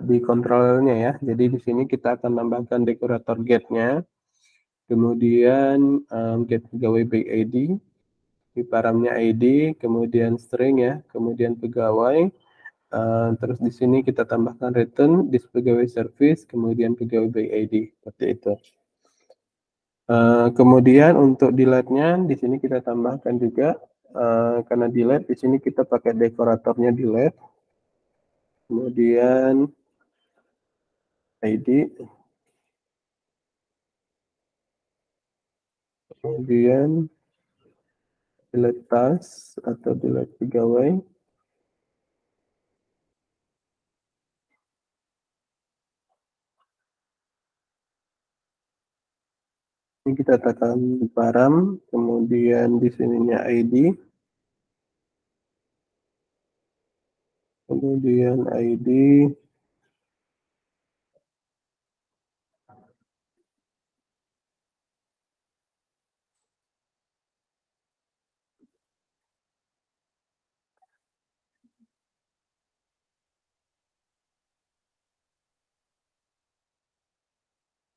di controllernya ya. Jadi di sini kita akan tambahkan dekorator get-nya. Kemudian get pegawai by ID. Di paramnya ID, kemudian string ya, kemudian pegawai. Terus di sini kita tambahkan return di pegawai service, kemudian pegawai by ID, seperti itu. Kemudian untuk delete-nya di sini kita tambahkan juga, karena delete di sini kita pakai dekoratornya delete, kemudian ID, kemudian delete task atau delete pegawai. Ini kita tekan param, kemudian di sininya ID, kemudian ID,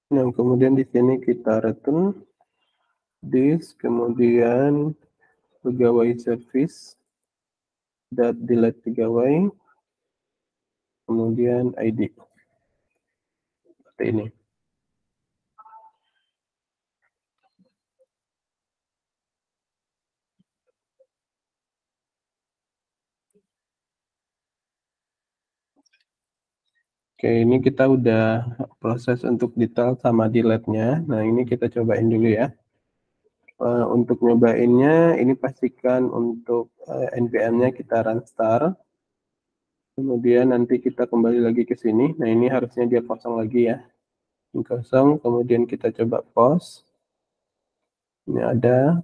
yang kemudian di sini kita return this, kemudian pegawai service, delete pegawai, kemudian ID. Seperti ini. Oke, ini kita udah proses untuk detail sama delete-nya. Nah, ini kita cobain dulu ya. Untuk nyobainnya, ini pastikan untuk NPM-nya kita run star. Kemudian nanti kita kembali lagi ke sini. Nah, ini harusnya dia kosong lagi ya. Ini kosong, kemudian kita coba pause. Ini ada.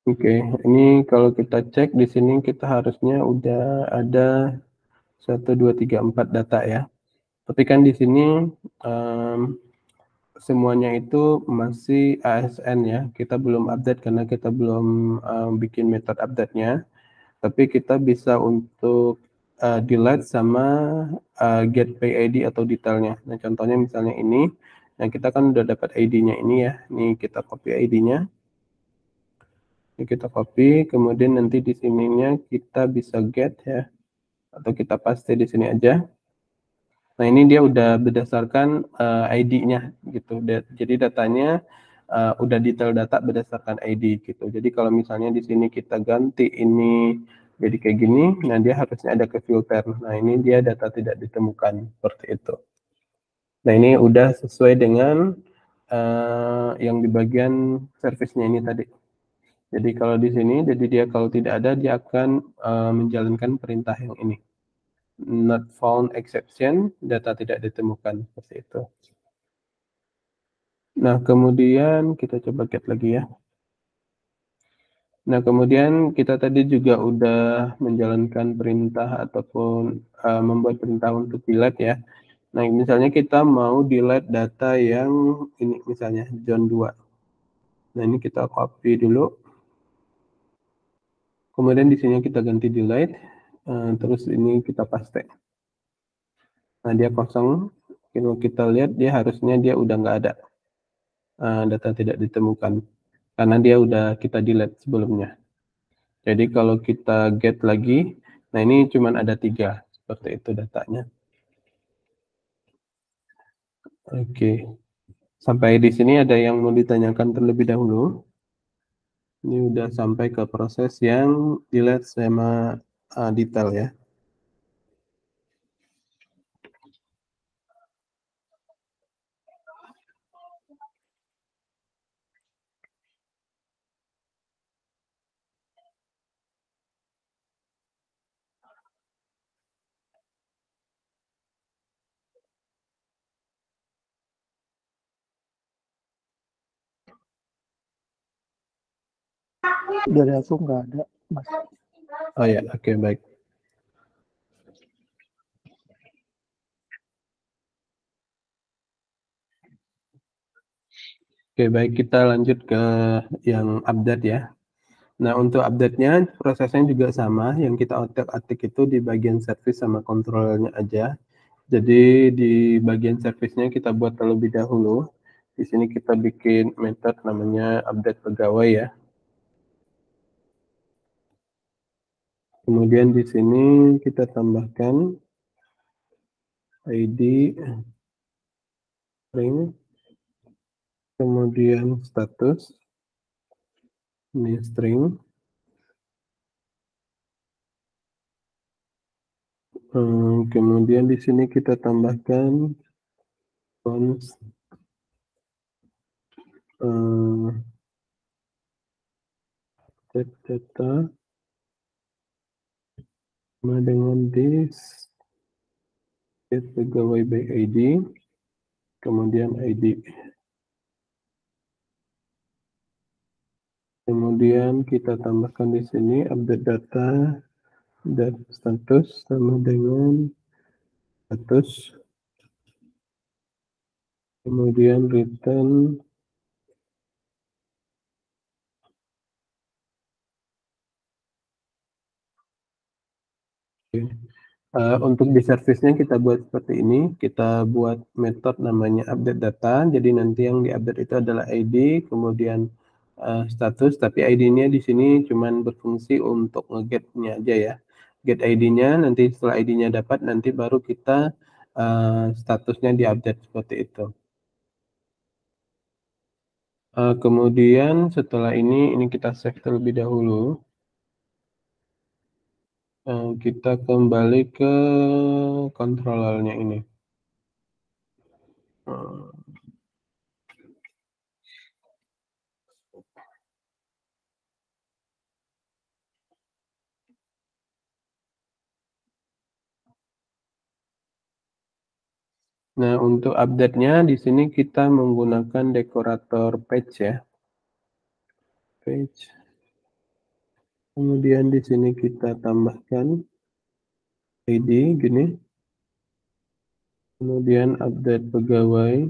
Oke, ini kalau kita cek di sini kita harusnya udah ada 1, 2, 3, 4 data ya. Tapi kan di sini semuanya itu masih ASN ya. Kita belum update karena kita belum bikin metode update-nya. Tapi kita bisa untuk delete sama get PID atau detailnya. Nah, contohnya misalnya ini. Nah, kita kan udah dapat ID-nya ini ya. Ini kita copy ID-nya. Ini kita copy, kemudian nanti di sininya kita bisa get ya. Atau kita paste di sini aja. Nah, ini dia udah berdasarkan ID-nya gitu. Jadi datanya udah detail data berdasarkan ID gitu. Jadi kalau misalnya di sini kita ganti ini jadi kayak gini, nah dia harusnya ada ke filter. Nah, ini dia data tidak ditemukan seperti itu. Nah, ini udah sesuai dengan yang di bagian service-nya ini tadi. Jadi kalau di sini, jadi dia kalau tidak ada, dia akan menjalankan perintah yang ini. Not found exception, data tidak ditemukan, seperti itu. Nah, kemudian kita coba get lagi ya. Nah, kemudian kita tadi juga udah menjalankan perintah ataupun membuat perintah untuk delete ya. Nah, misalnya kita mau delete data yang ini misalnya John 2. Nah, ini kita copy dulu. Kemudian di sini kita ganti delete, terus ini kita paste. Nah, dia kosong. Kalau kita lihat dia harusnya dia udah nggak ada. Data tidak ditemukan. Karena dia udah kita delete sebelumnya. Jadi kalau kita get lagi, nah ini cuma ada 3. Seperti itu datanya. Oke. Sampai di sini ada yang mau ditanyakan terlebih dahulu. Ini udah sampai ke proses yang delete sama detail ya. Dari aku nggak ada, Mas. Oh ya, oke, baik. Oke, baik, kita lanjut ke yang update ya. Nah, untuk update-nya prosesnya juga sama, yang kita otak-atik itu di bagian service sama kontrolnya aja. Jadi di bagian service-nya kita buat terlebih dahulu. Di sini kita bikin method namanya update pegawai ya. Kemudian di sini kita tambahkan ID string, kemudian status, ini string, kemudian di sini kita tambahkan const data sama dengan this get pegawai by ID, kemudian ID. Kemudian kita tambahkan di sini update data dan status sama dengan status. Kemudian return untuk di service-nya kita buat seperti ini, kita buat metode namanya update data, jadi nanti yang diupdate itu adalah ID, kemudian status, tapi ID-nya di sini cuman berfungsi untuk nge-get-nya aja ya. Get ID-nya, nanti setelah ID-nya dapat, nanti baru kita statusnya diupdate seperti itu. Kemudian setelah ini kita save terlebih dahulu. Kita kembali ke controllernya ini. Nah, untuk update-nya di sini kita menggunakan dekorator page ya. Page. Kemudian di sini kita tambahkan ID gini. Kemudian update pegawai.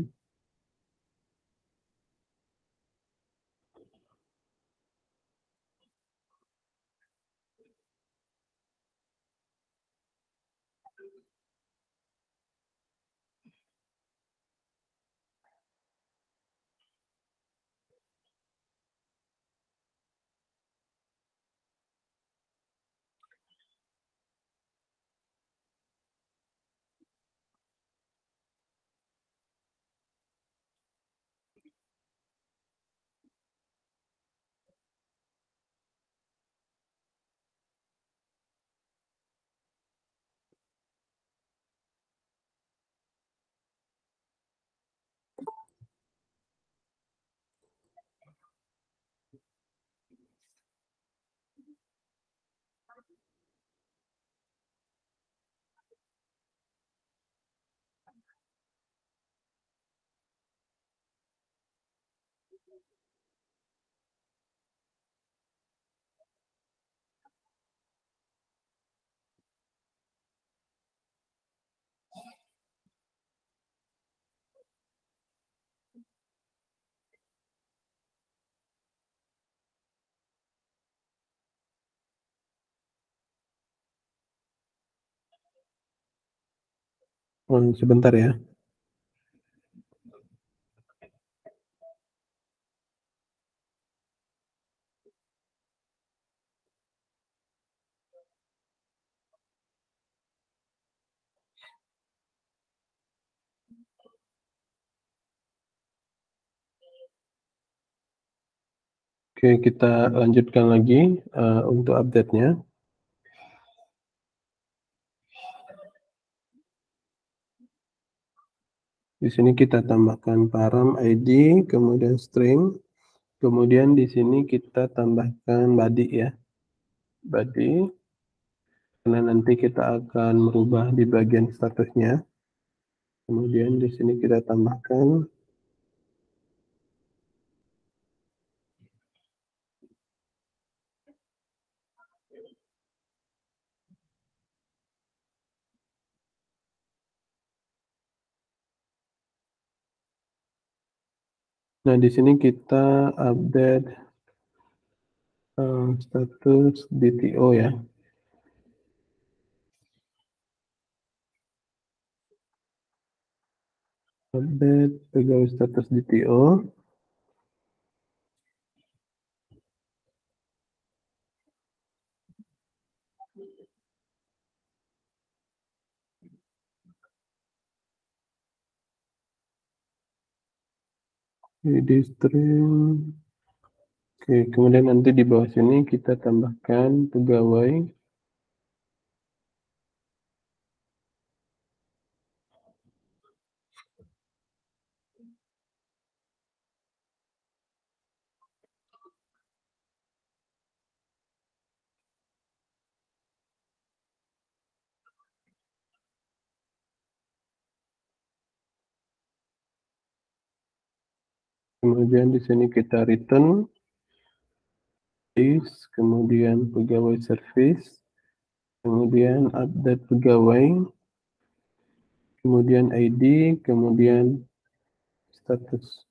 Sebentar ya. Oke, kita lanjutkan lagi untuk update-nya. Di sini kita tambahkan param ID, kemudian string, kemudian di sini kita tambahkan body ya. Body, karena nanti kita akan merubah di bagian statusnya. Kemudian di sini kita tambahkan nah, di sini kita update status DTO ya. Update pegawai status DTO. Di string. Oke, kemudian nanti di bawah sini kita tambahkan pegawai. Kemudian di sini kita return list, kemudian pegawai service, kemudian update pegawai, kemudian ID, kemudian status.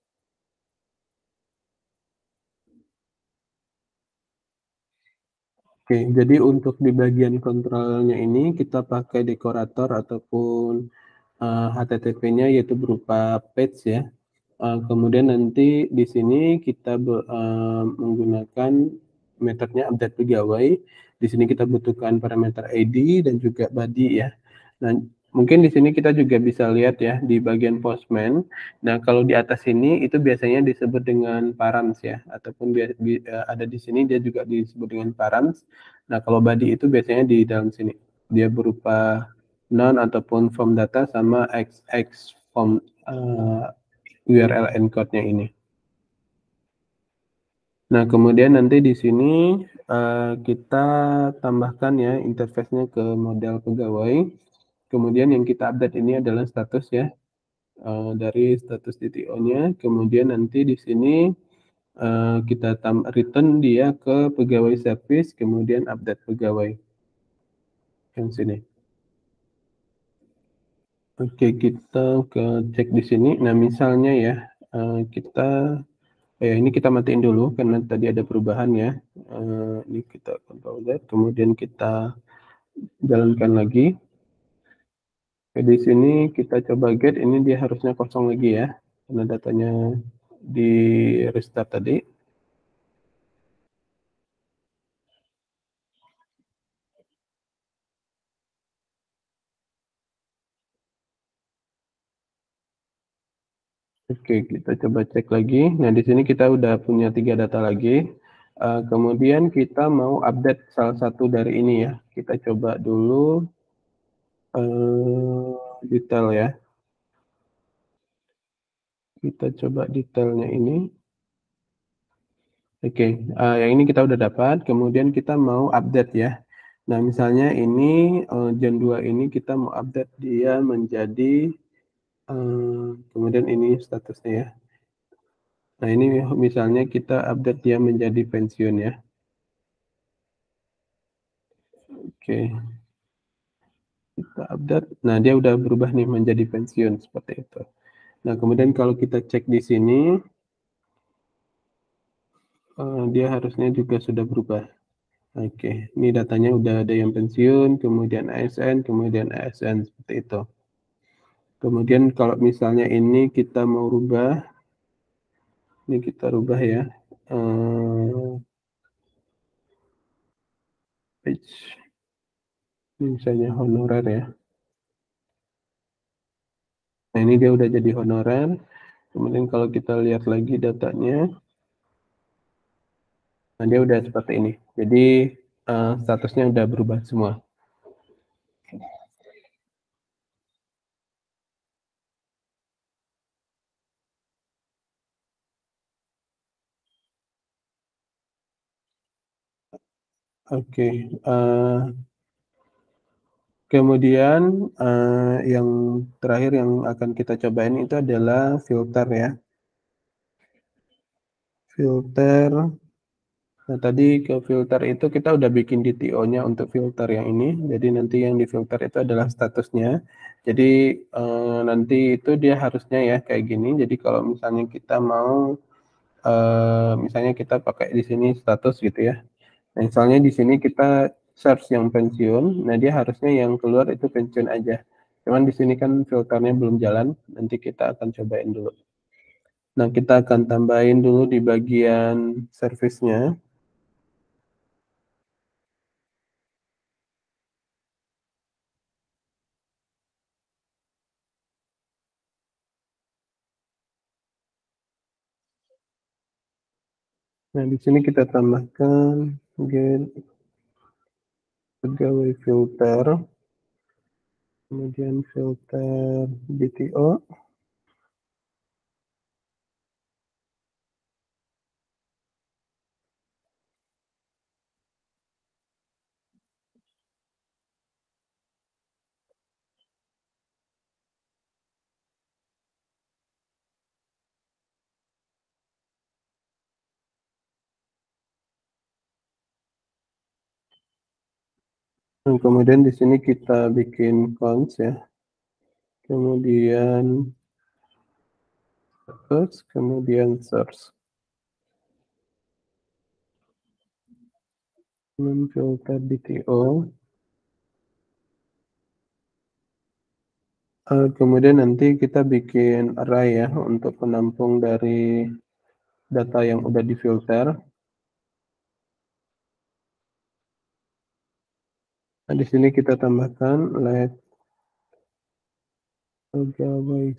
Oke, jadi untuk di bagian kontrolnya ini kita pakai dekorator ataupun HTTP-nya yaitu berupa page ya. Kemudian nanti di sini kita menggunakan metodenya update pegawai. Di sini kita butuhkan parameter ID dan juga body ya. Nah, mungkin di sini kita juga bisa lihat ya di bagian Postman. Nah, kalau di atas ini itu biasanya disebut dengan params ya, ataupun ada di sini dia juga disebut dengan params. Nah, kalau body itu biasanya di dalam sini. Dia berupa non ataupun form data sama XX form URL encode-nya ini. Nah, kemudian nanti di sini kita tambahkan ya interface-nya ke model pegawai. Kemudian yang kita update ini adalah status ya, dari status DTO-nya. Kemudian nanti di sini kita return dia ke pegawai service, kemudian update pegawai. Yang sini. Oke, kita cek di sini. Nah, misalnya ya, ini kita matiin dulu karena tadi ada perubahan ya. Ini kita Ctrl Z, kemudian kita jalankan lagi. Di sini kita coba get, ini dia harusnya kosong lagi ya, karena datanya di restart tadi. Oke, kita coba cek lagi. Nah, di sini kita udah punya 3 data lagi. Kemudian kita mau update salah satu dari ini ya. Kita coba dulu detail ya. Kita coba detailnya ini. Oke, yang ini kita udah dapat. Kemudian kita mau update ya. Nah, misalnya ini Gen 2 ini kita mau update dia menjadi kemudian ini statusnya ya. Nah, ini misalnya kita update dia menjadi pensiun ya. Oke. Kita update. Nah, dia udah berubah nih menjadi pensiun seperti itu. Nah, kemudian kalau kita cek di sini dia harusnya juga sudah berubah. Oke, ini datanya udah ada yang pensiun, kemudian ASN, kemudian ASN seperti itu. Kemudian kalau misalnya ini kita mau rubah, ini kita rubah ya, page, ini misalnya honorer ya. Nah, ini dia udah jadi honorer. Kemudian kalau kita lihat lagi datanya, nah dia udah seperti ini. Jadi statusnya udah berubah semua. Oke, kemudian yang terakhir yang akan kita cobain itu adalah filter ya. Filter. Nah, tadi ke filter itu kita udah bikin DTO-nya untuk filter yang ini. Jadi nanti yang difilter itu adalah statusnya. Jadi nanti itu dia harusnya ya kayak gini. Jadi kalau misalnya kita mau misalnya kita pakai di sini status gitu ya. Nah, misalnya di sini kita search yang pensiun, nah dia harusnya yang keluar itu pensiun aja. Cuman di sini kan filternya belum jalan, nanti kita akan cobain dulu. Nah, kita akan tambahin dulu di bagian service-nya. Nah, di sini kita tambahkan get pegawai filter, kemudian filter BTO. Nah, kemudian di sini kita bikin cons ya. Kemudian search, kemudian search. Filter BTO. Kemudian nanti kita bikin array ya untuk penampung dari data yang udah difilter. Nah, di sini kita tambahkan let pegawai.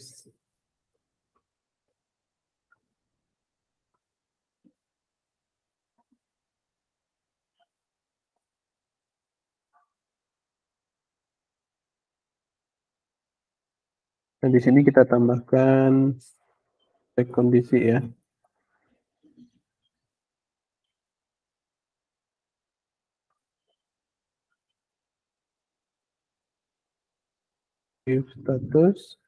Nah, di sini kita tambahkan cek kondisi ya. If status.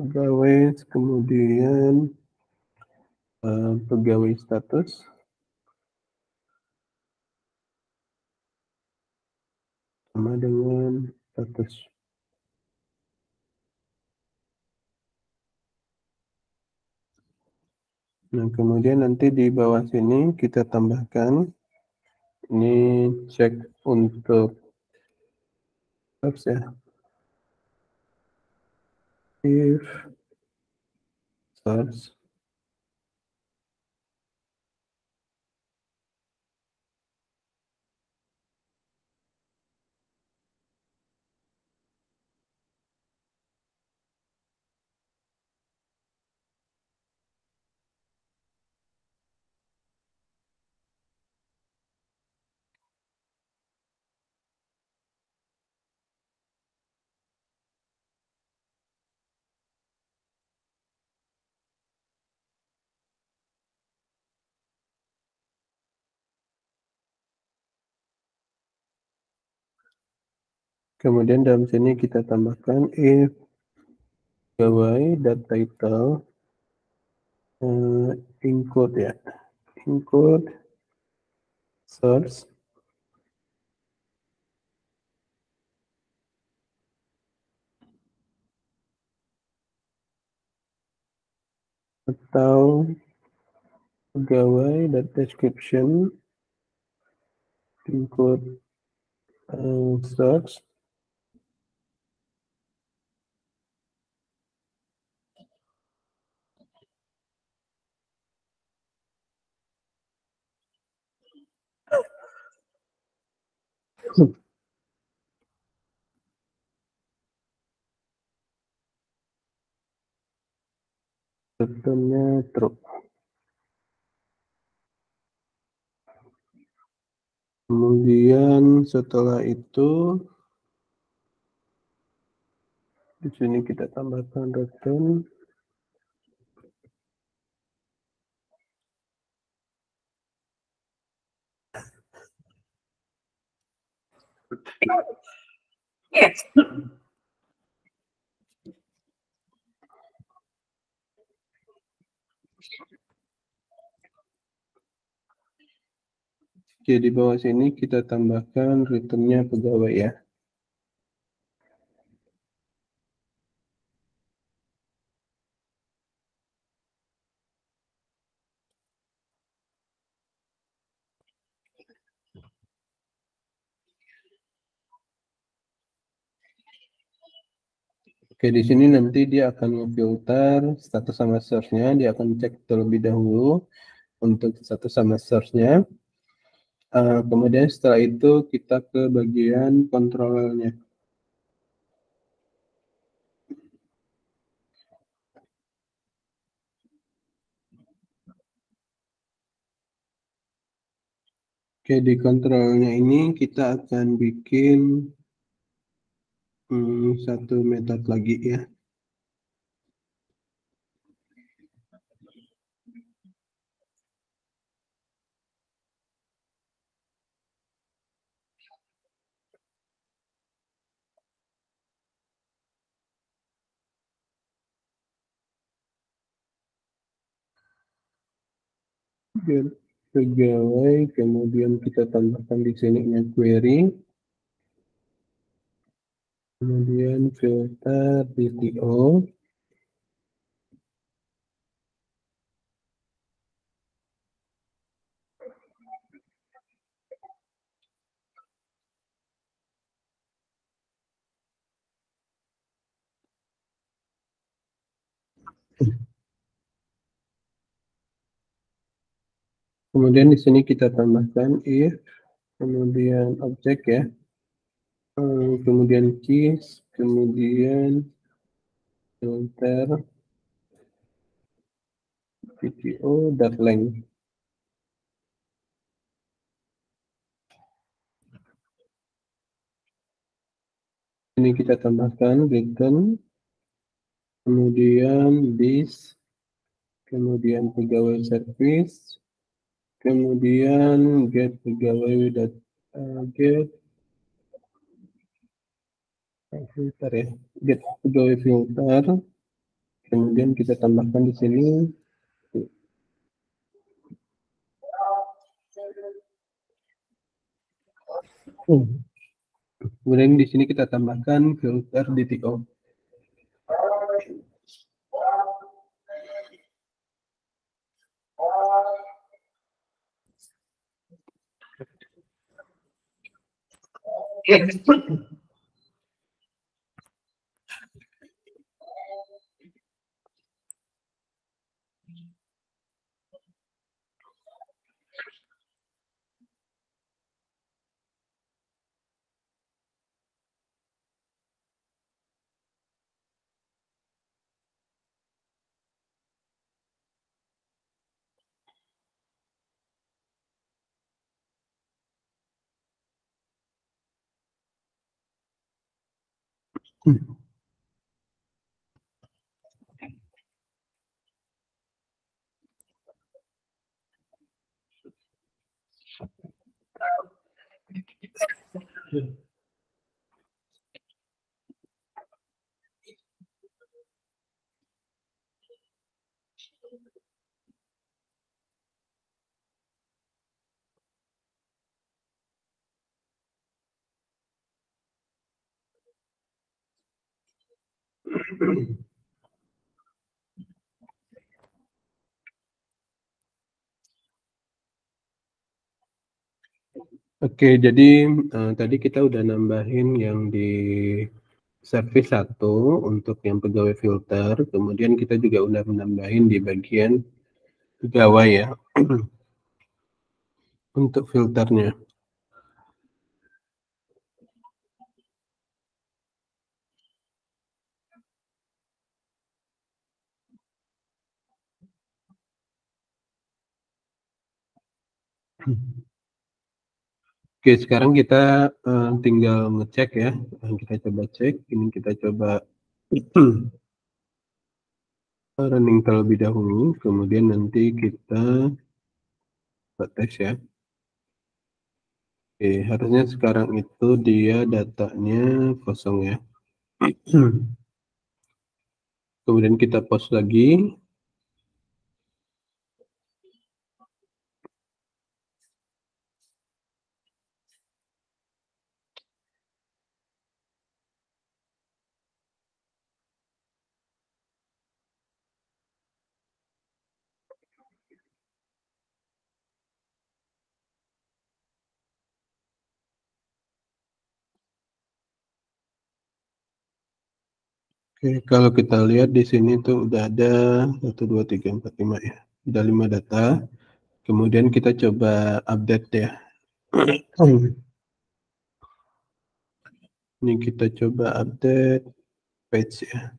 Pegawai, kemudian pegawai status sama dengan status. Nah, kemudian nanti di bawah sini kita tambahkan ini cek untuk apps ya. If search kemudian dalam sini kita tambahkan if pegawai dot title include ya, include source atau pegawai dot description include source sebetulnya true. Kemudian setelah itu di sini kita tambahkan return. Oke, di bawah sini kita tambahkan returnnya pegawai ya. Oke, di sini nanti dia akan memfilter status sama source-nya. Dia akan cek terlebih dahulu untuk status sama source-nya. Kemudian setelah itu kita ke bagian controller-nya. Oke, di control-nya ini kita akan bikin satu metode lagi ya. Pegawai, kemudian kita tambahkan di sini query, kemudian filter DTO, kemudian di sini kita tambahkan if, kemudian objek ya, kemudian keys, kemudian filter DTO length. Ini kita tambahkan return, kemudian this, kemudian pegawai service, kemudian get pegawai get filter ya, get pegawai filter, kemudian kita tambahkan di sini kemudian di sini kita tambahkan filter DTO. Oke, jadi tadi kita udah nambahin yang di service 1 untuk yang pegawai filter, kemudian kita juga udah menambahin di bagian pegawai ya untuk filternya. Oke, sekarang kita tinggal ngecek ya. Kita coba cek. Ini kita coba running terlebih dahulu. Kemudian nanti kita tes ya. Oke, harusnya sekarang itu dia datanya kosong ya. Kemudian kita post lagi. Oke, kalau kita lihat di sini tuh udah ada 1, 2, 3, 4, 5 ya. Udah 5 data. Kemudian kita coba update ya. Ini kita coba update page ya.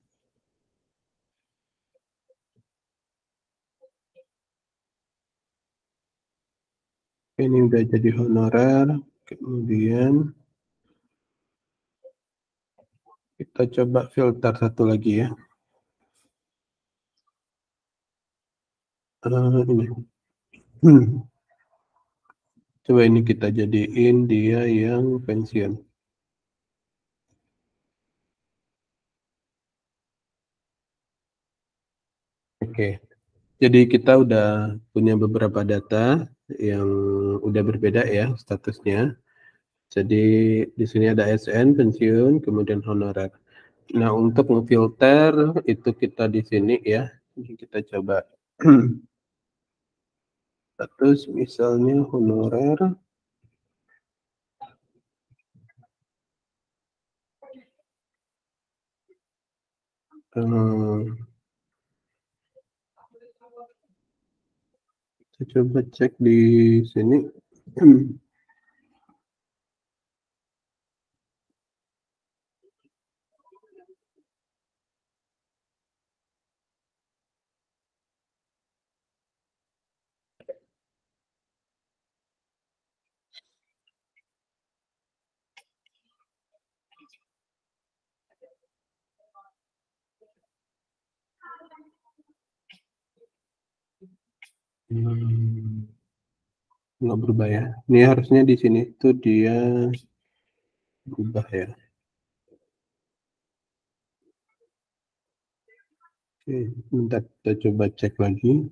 Ini udah jadi honorer. Kemudian kita coba filter satu lagi ya. Ini. Coba ini kita jadiin dia yang pensiun. Oke. Jadi kita udah punya beberapa data yang udah berbeda ya statusnya. Jadi di sini ada ASN, pensiun, kemudian honorer. Nah, untuk memfilter itu kita di sini ya. Ini kita coba status misalnya honorer. Kita coba cek di sini. Nggak berubah ya. Ini harusnya di sini tuh dia berubah ya. Oke, bentar kita coba cek lagi.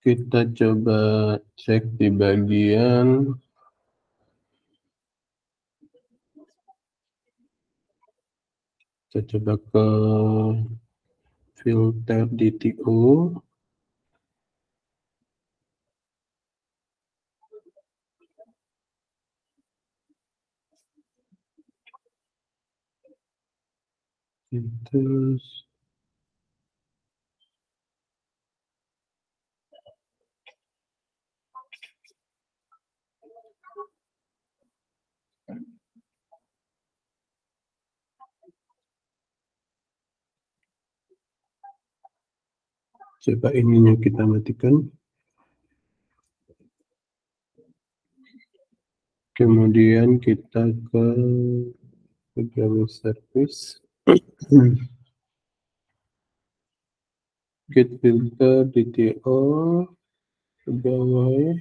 Kita coba cek di bagian kita coba ke filter DTO. Terus coba ininya kita matikan. Kemudian kita ke pegawai service. Get filter DTO pegawai.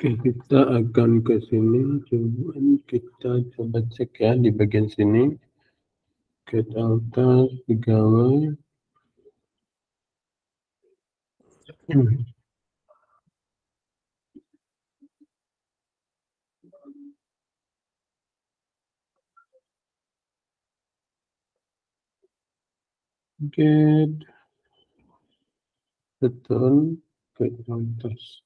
Oke, kita akan ke sini, cuman kita coba cek ya di bagian sini. Get altar, pegawai. Get return, get altars.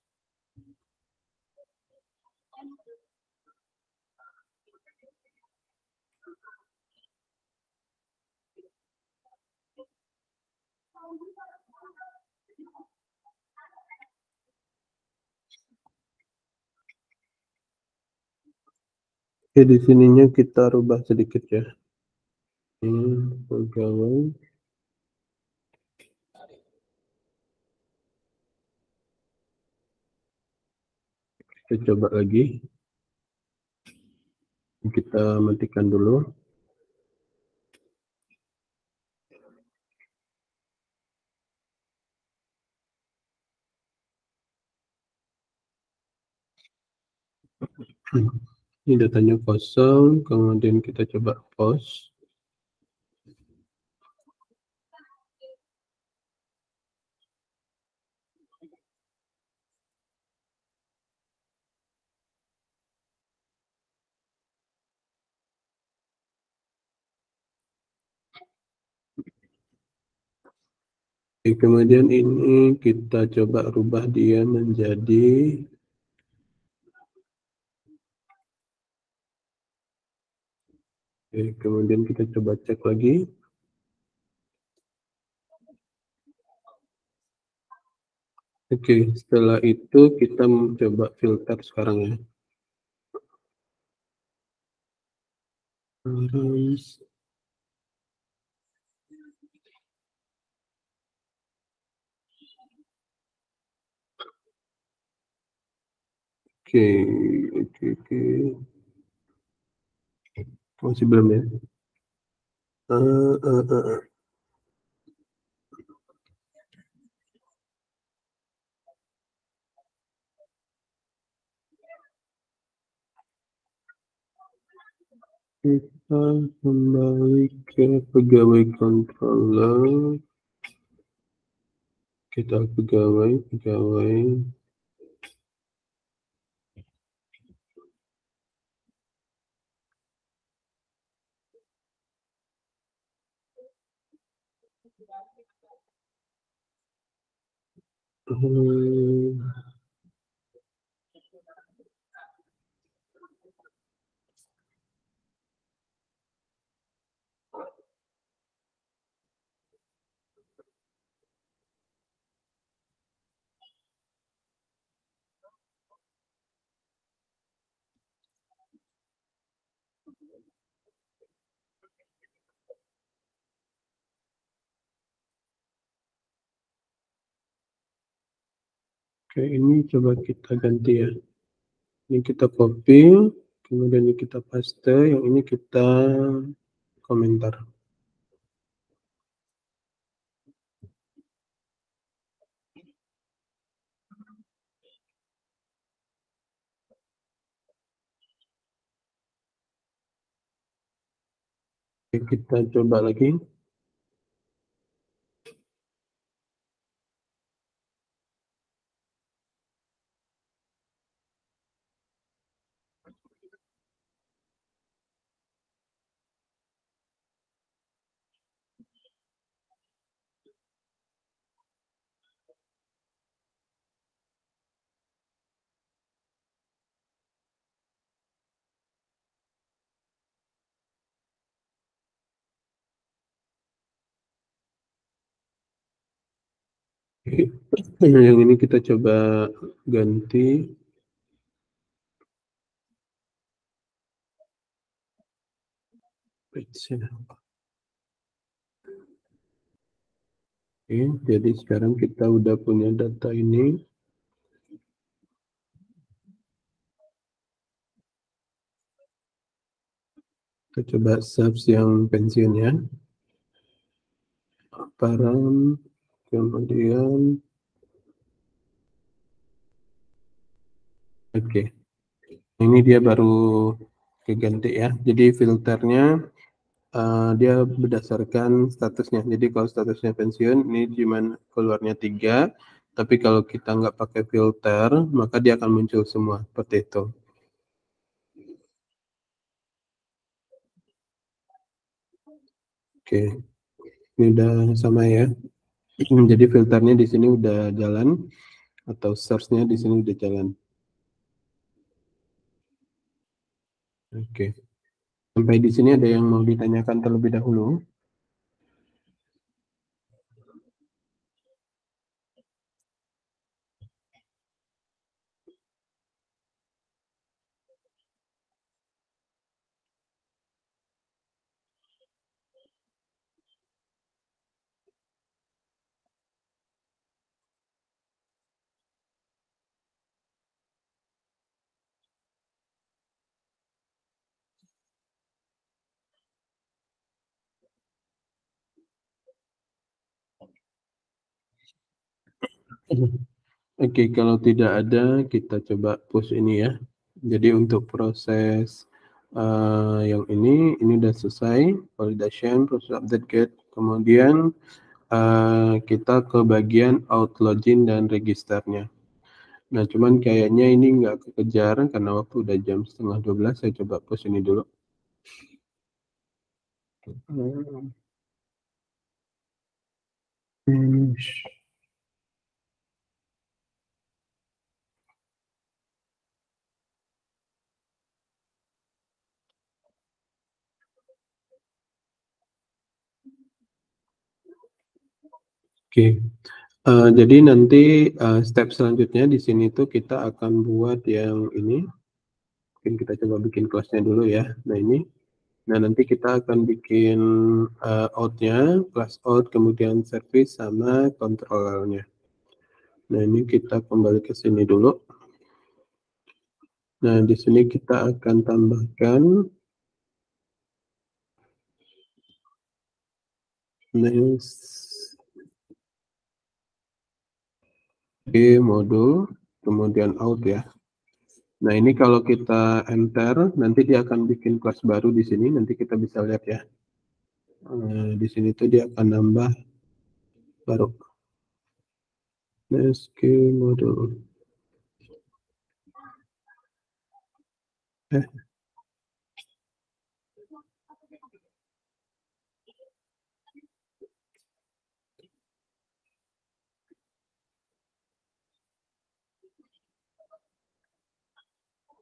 Oke, di sininya kita rubah sedikit ya. Ini pegawai. Kita coba lagi. Kita matikan dulu. Ini datanya kosong, kemudian kita coba post. Kemudian ini kita coba rubah dia menjadi kemudian kita coba cek lagi. Oke, setelah itu kita coba filter sekarang ya. Terus oke. Masih belum ya? Kita kembali ke pegawai controller. Kita pegawai. Oke, ini coba kita ganti ya. Ini kita copy, kemudian ini kita paste, yang ini kita komentar. Oke, kita coba lagi. Yang ini kita coba ganti. Oke, jadi sekarang kita udah punya data ini. Kita coba subs yang pensiun ya. Param, kemudian oke. Ini dia baru keganti ya. Jadi filternya dia berdasarkan statusnya. Jadi kalau statusnya pensiun, ini cuma keluarnya 3. Tapi kalau kita nggak pakai filter, maka dia akan muncul semua seperti itu. Oke, ini udah sama ya. Jadi filternya di sini udah jalan, atau source-nya di sini udah jalan. Oke. Sampai di sini ada yang mau ditanyakan terlebih dahulu? Oke, kalau tidak ada, kita coba push ini ya. Jadi untuk proses yang ini udah selesai, validation, proses update get, kemudian kita ke bagian out login dan registernya. Nah, cuman kayaknya ini nggak kekejar karena waktu udah jam 11:30. Saya coba push ini dulu. Oke, jadi nanti step selanjutnya di sini tuh kita akan buat yang ini. Mungkin kita coba bikin kelasnya dulu ya. Nah ini, nah nanti kita akan bikin out-nya, class out, kemudian service sama controllernya. Nah ini kita kembali ke sini dulu. Nah di sini kita akan tambahkan modul, kemudian out ya. Nah ini kalau kita enter, nanti dia akan bikin kelas baru di sini. Nanti kita bisa lihat ya. Di sini tuh dia akan nambah baru. SQ modul.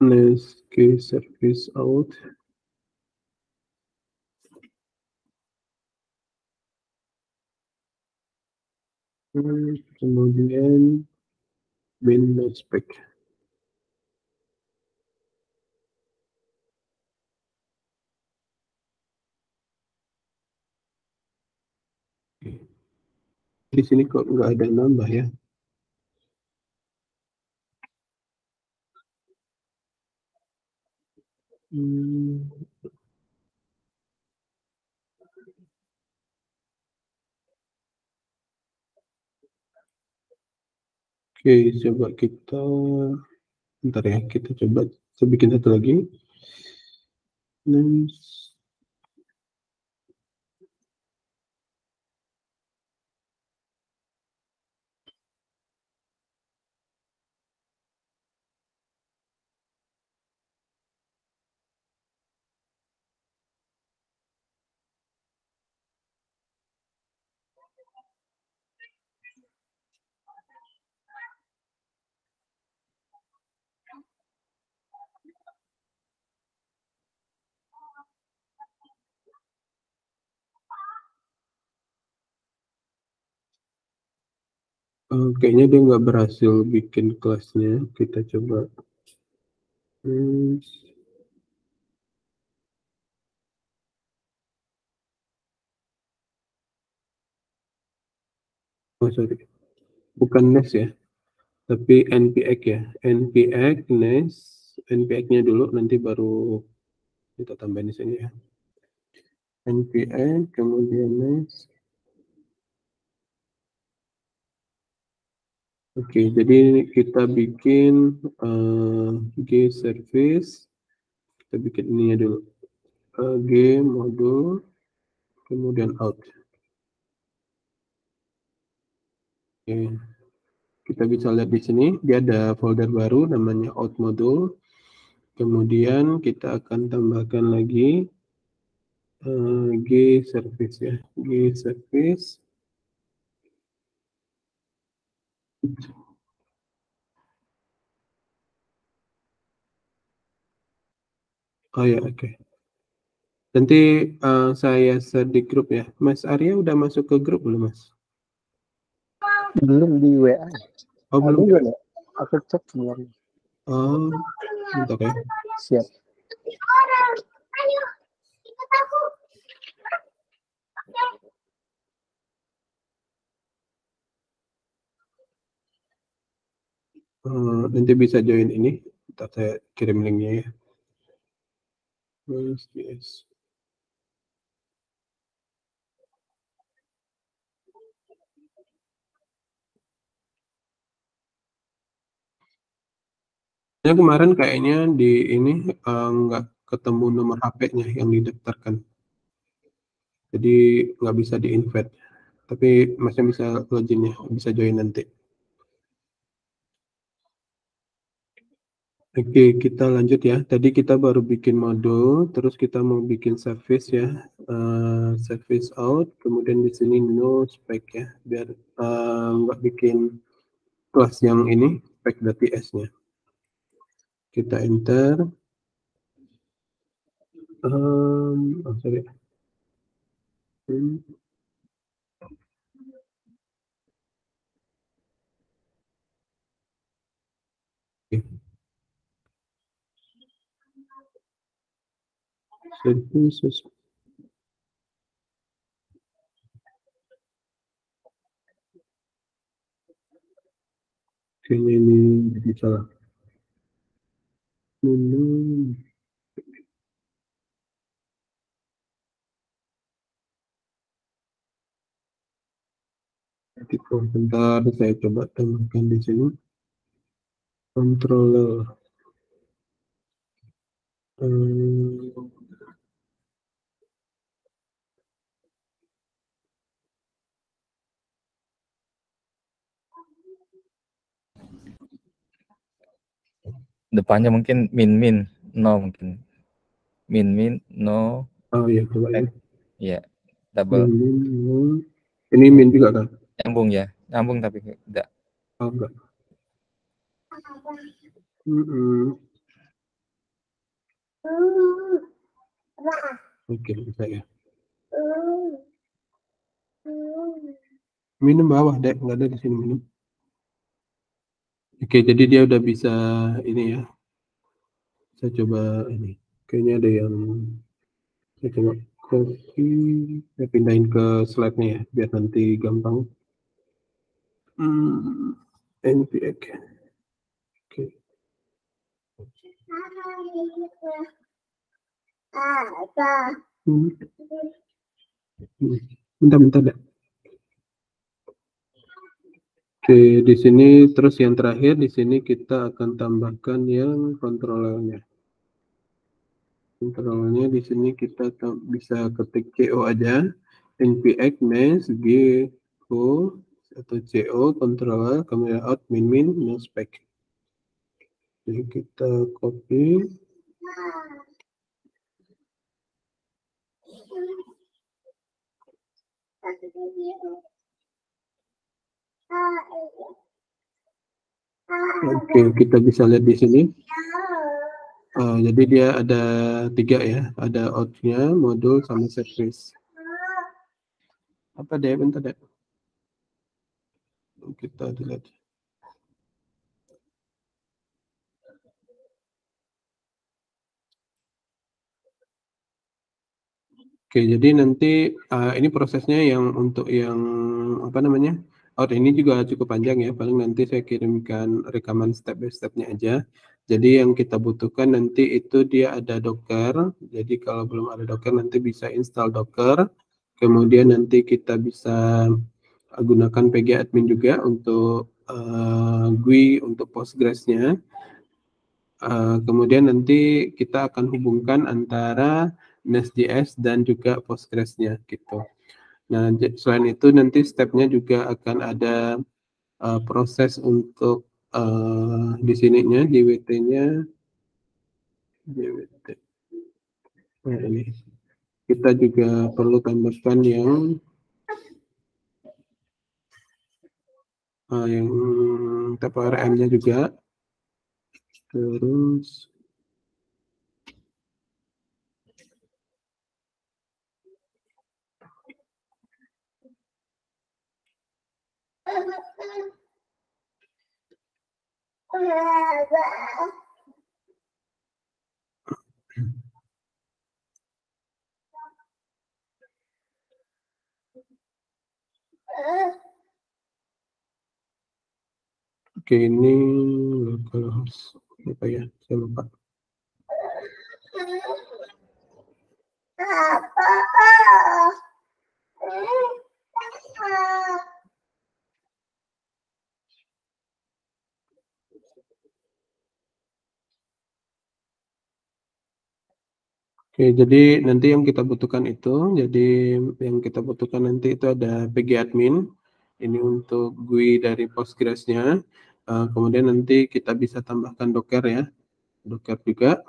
SQ service out. Kemudian Windows spec. Di sini kok nggak ada nambah ya? Oke, coba kita bentar ya, kita coba bikin satu lagi. Kayaknya dia nggak berhasil bikin kelasnya. Kita coba. Oh sorry, bukan NES ya, tapi NPX ya. NPX, NES, NPX-nya dulu, nanti baru kita tambahin di sini ya. NPX, kemudian NES. Oke, jadi kita bikin G service, kita bikin ininya dulu. G modul, kemudian out. Oke. Kita bisa lihat di sini, dia ada folder baru namanya out module. Kemudian kita akan tambahkan lagi G service ya, G service. Oh ya, oke. Nanti saya share di grup ya. Mas Arya udah masuk ke grup belum, Mas? Belum di WA. Oh, belum. Juga, aku cek sebenarnya. Oh, bentar ya. Siap. Nanti bisa join ini. Ntar saya kirim linknya ya. Yes. Ya, kemarin kayaknya di ini nggak ketemu nomor HP-nya yang didaftarkan. Jadi nggak bisa di-invite. Tapi masnya bisa login ya, bisa join nanti. Oke, kita lanjut ya. Tadi kita baru bikin modul, terus kita mau bikin service ya. Service out, kemudian di sini no spec ya, biar nggak bikin kelas yang ini, spec.ts-nya. Kita enter. Sorry. Services. Kayaknya ini jadi salah. Bentar, saya coba tambahkan di sini. Controller. Depannya mungkin min no mungkin min no. Oh iya, coba ini. Iya, double. Ini min juga kan? Nyambung ya, nyambung tapi enggak. Oh enggak. Oke, bisa ya. Minum bawah, Dek. Nggak ada di sini minum. Oke, jadi dia udah bisa ini ya. Saya coba ini. Kayaknya ada yang saya coba copy, saya pindahin ke slide-nya ya, biar nanti gampang. NPX. Oke. Bentar, Dek. Oke, di sini terus yang terakhir di sini kita akan tambahkan yang kontrolernya. Kontrolnya di sini kita bisa ketik CO aja, npx nes go atau CO controller kemudian out min no spec. Jadi kita copy. Oke, kita bisa lihat di sini. Jadi dia ada 3 ya, ada out-nya, modul, sama service. Apa deh, bentar deh. Kita lihat. Oke, jadi nanti ini prosesnya yang untuk yang apa namanya ini juga cukup panjang ya, paling nanti saya kirimkan rekaman step by step-nya aja. Jadi yang kita butuhkan nanti itu dia ada Docker, jadi kalau belum ada Docker nanti bisa install Docker, kemudian nanti kita bisa gunakan pgadmin juga untuk GUI untuk Postgres-nya. Kemudian nanti kita akan hubungkan antara Nest.js dan juga Postgres-nya gitu. Nah, selain itu nanti step-nya juga akan ada proses untuk di sininya JWT-nya. Nah, ini kita juga perlu tambahkan yang TPRM-nya juga. Terus oke, ini localhost apa ya? Saya lupa. Oke, jadi nanti yang kita butuhkan itu, nanti itu ada pgadmin, ini untuk GUI dari Postgres-nya, kemudian nanti kita bisa tambahkan Docker ya, Docker juga.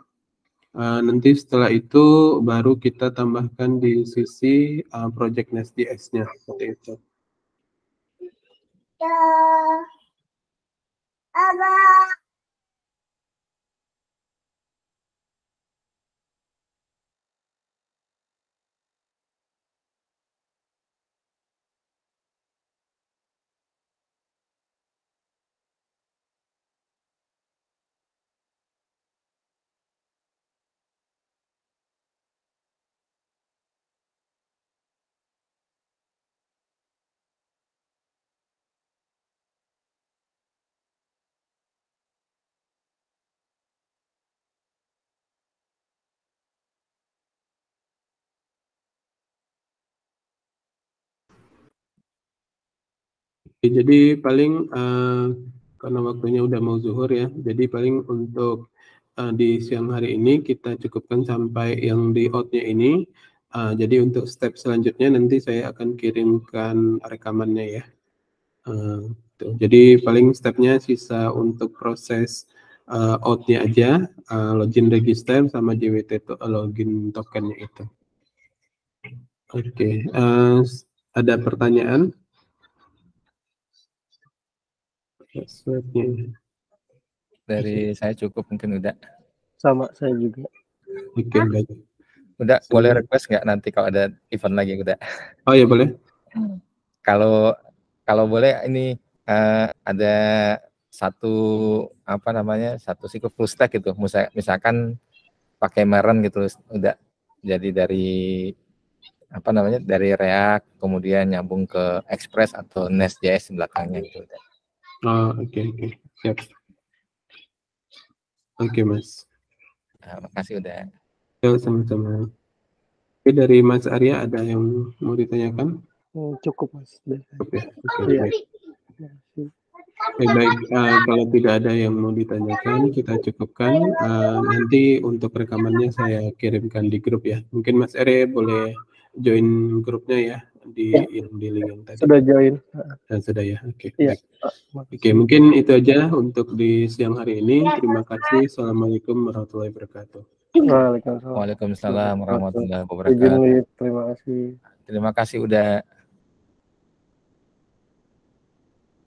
Nanti setelah itu baru kita tambahkan di sisi project Nest.js-nya, seperti itu. Jadi paling karena waktunya udah mau zuhur ya, jadi paling untuk di siang hari ini kita cukupkan sampai yang di out-nya ini. Jadi untuk step selanjutnya nanti saya akan kirimkan rekamannya ya. Jadi paling stepnya sisa untuk proses out-nya aja, login register sama JWT login tokennya itu. Oke, ada pertanyaan? Dari saya cukup mungkin udah. Sama saya juga. Oke, baik. Udah, boleh request nggak nanti kalau ada event lagi udah? Oh ya boleh. Kalau boleh ini ada satu siklus full stack gitu, misalkan pakai Maven gitu, udah jadi dari dari React kemudian nyambung ke Express atau Nest.js belakangnya gitu. Oke, siap. Oke, Mas. Makasih udah. Ya, sama-sama. Oke, dari Mas Arya ada yang mau ditanyakan? Cukup, Mas. Cukup ya. Oke, baik. Baik, kalau tidak ada yang mau ditanyakan, kita cukupkan. Nanti untuk rekamannya saya kirimkan di grup ya. Mungkin Mas Arya boleh join grupnya ya di link yang tadi. Sudah join. Sudah ya. Oke. Ya. Oke, mungkin itu aja untuk di siang hari ini. Terima kasih. Assalamualaikum warahmatullahi wabarakatuh. Waalaikumsalam. Waalaikumsalam warahmatullahi wabarakatuh. Terima kasih. Terima kasih udah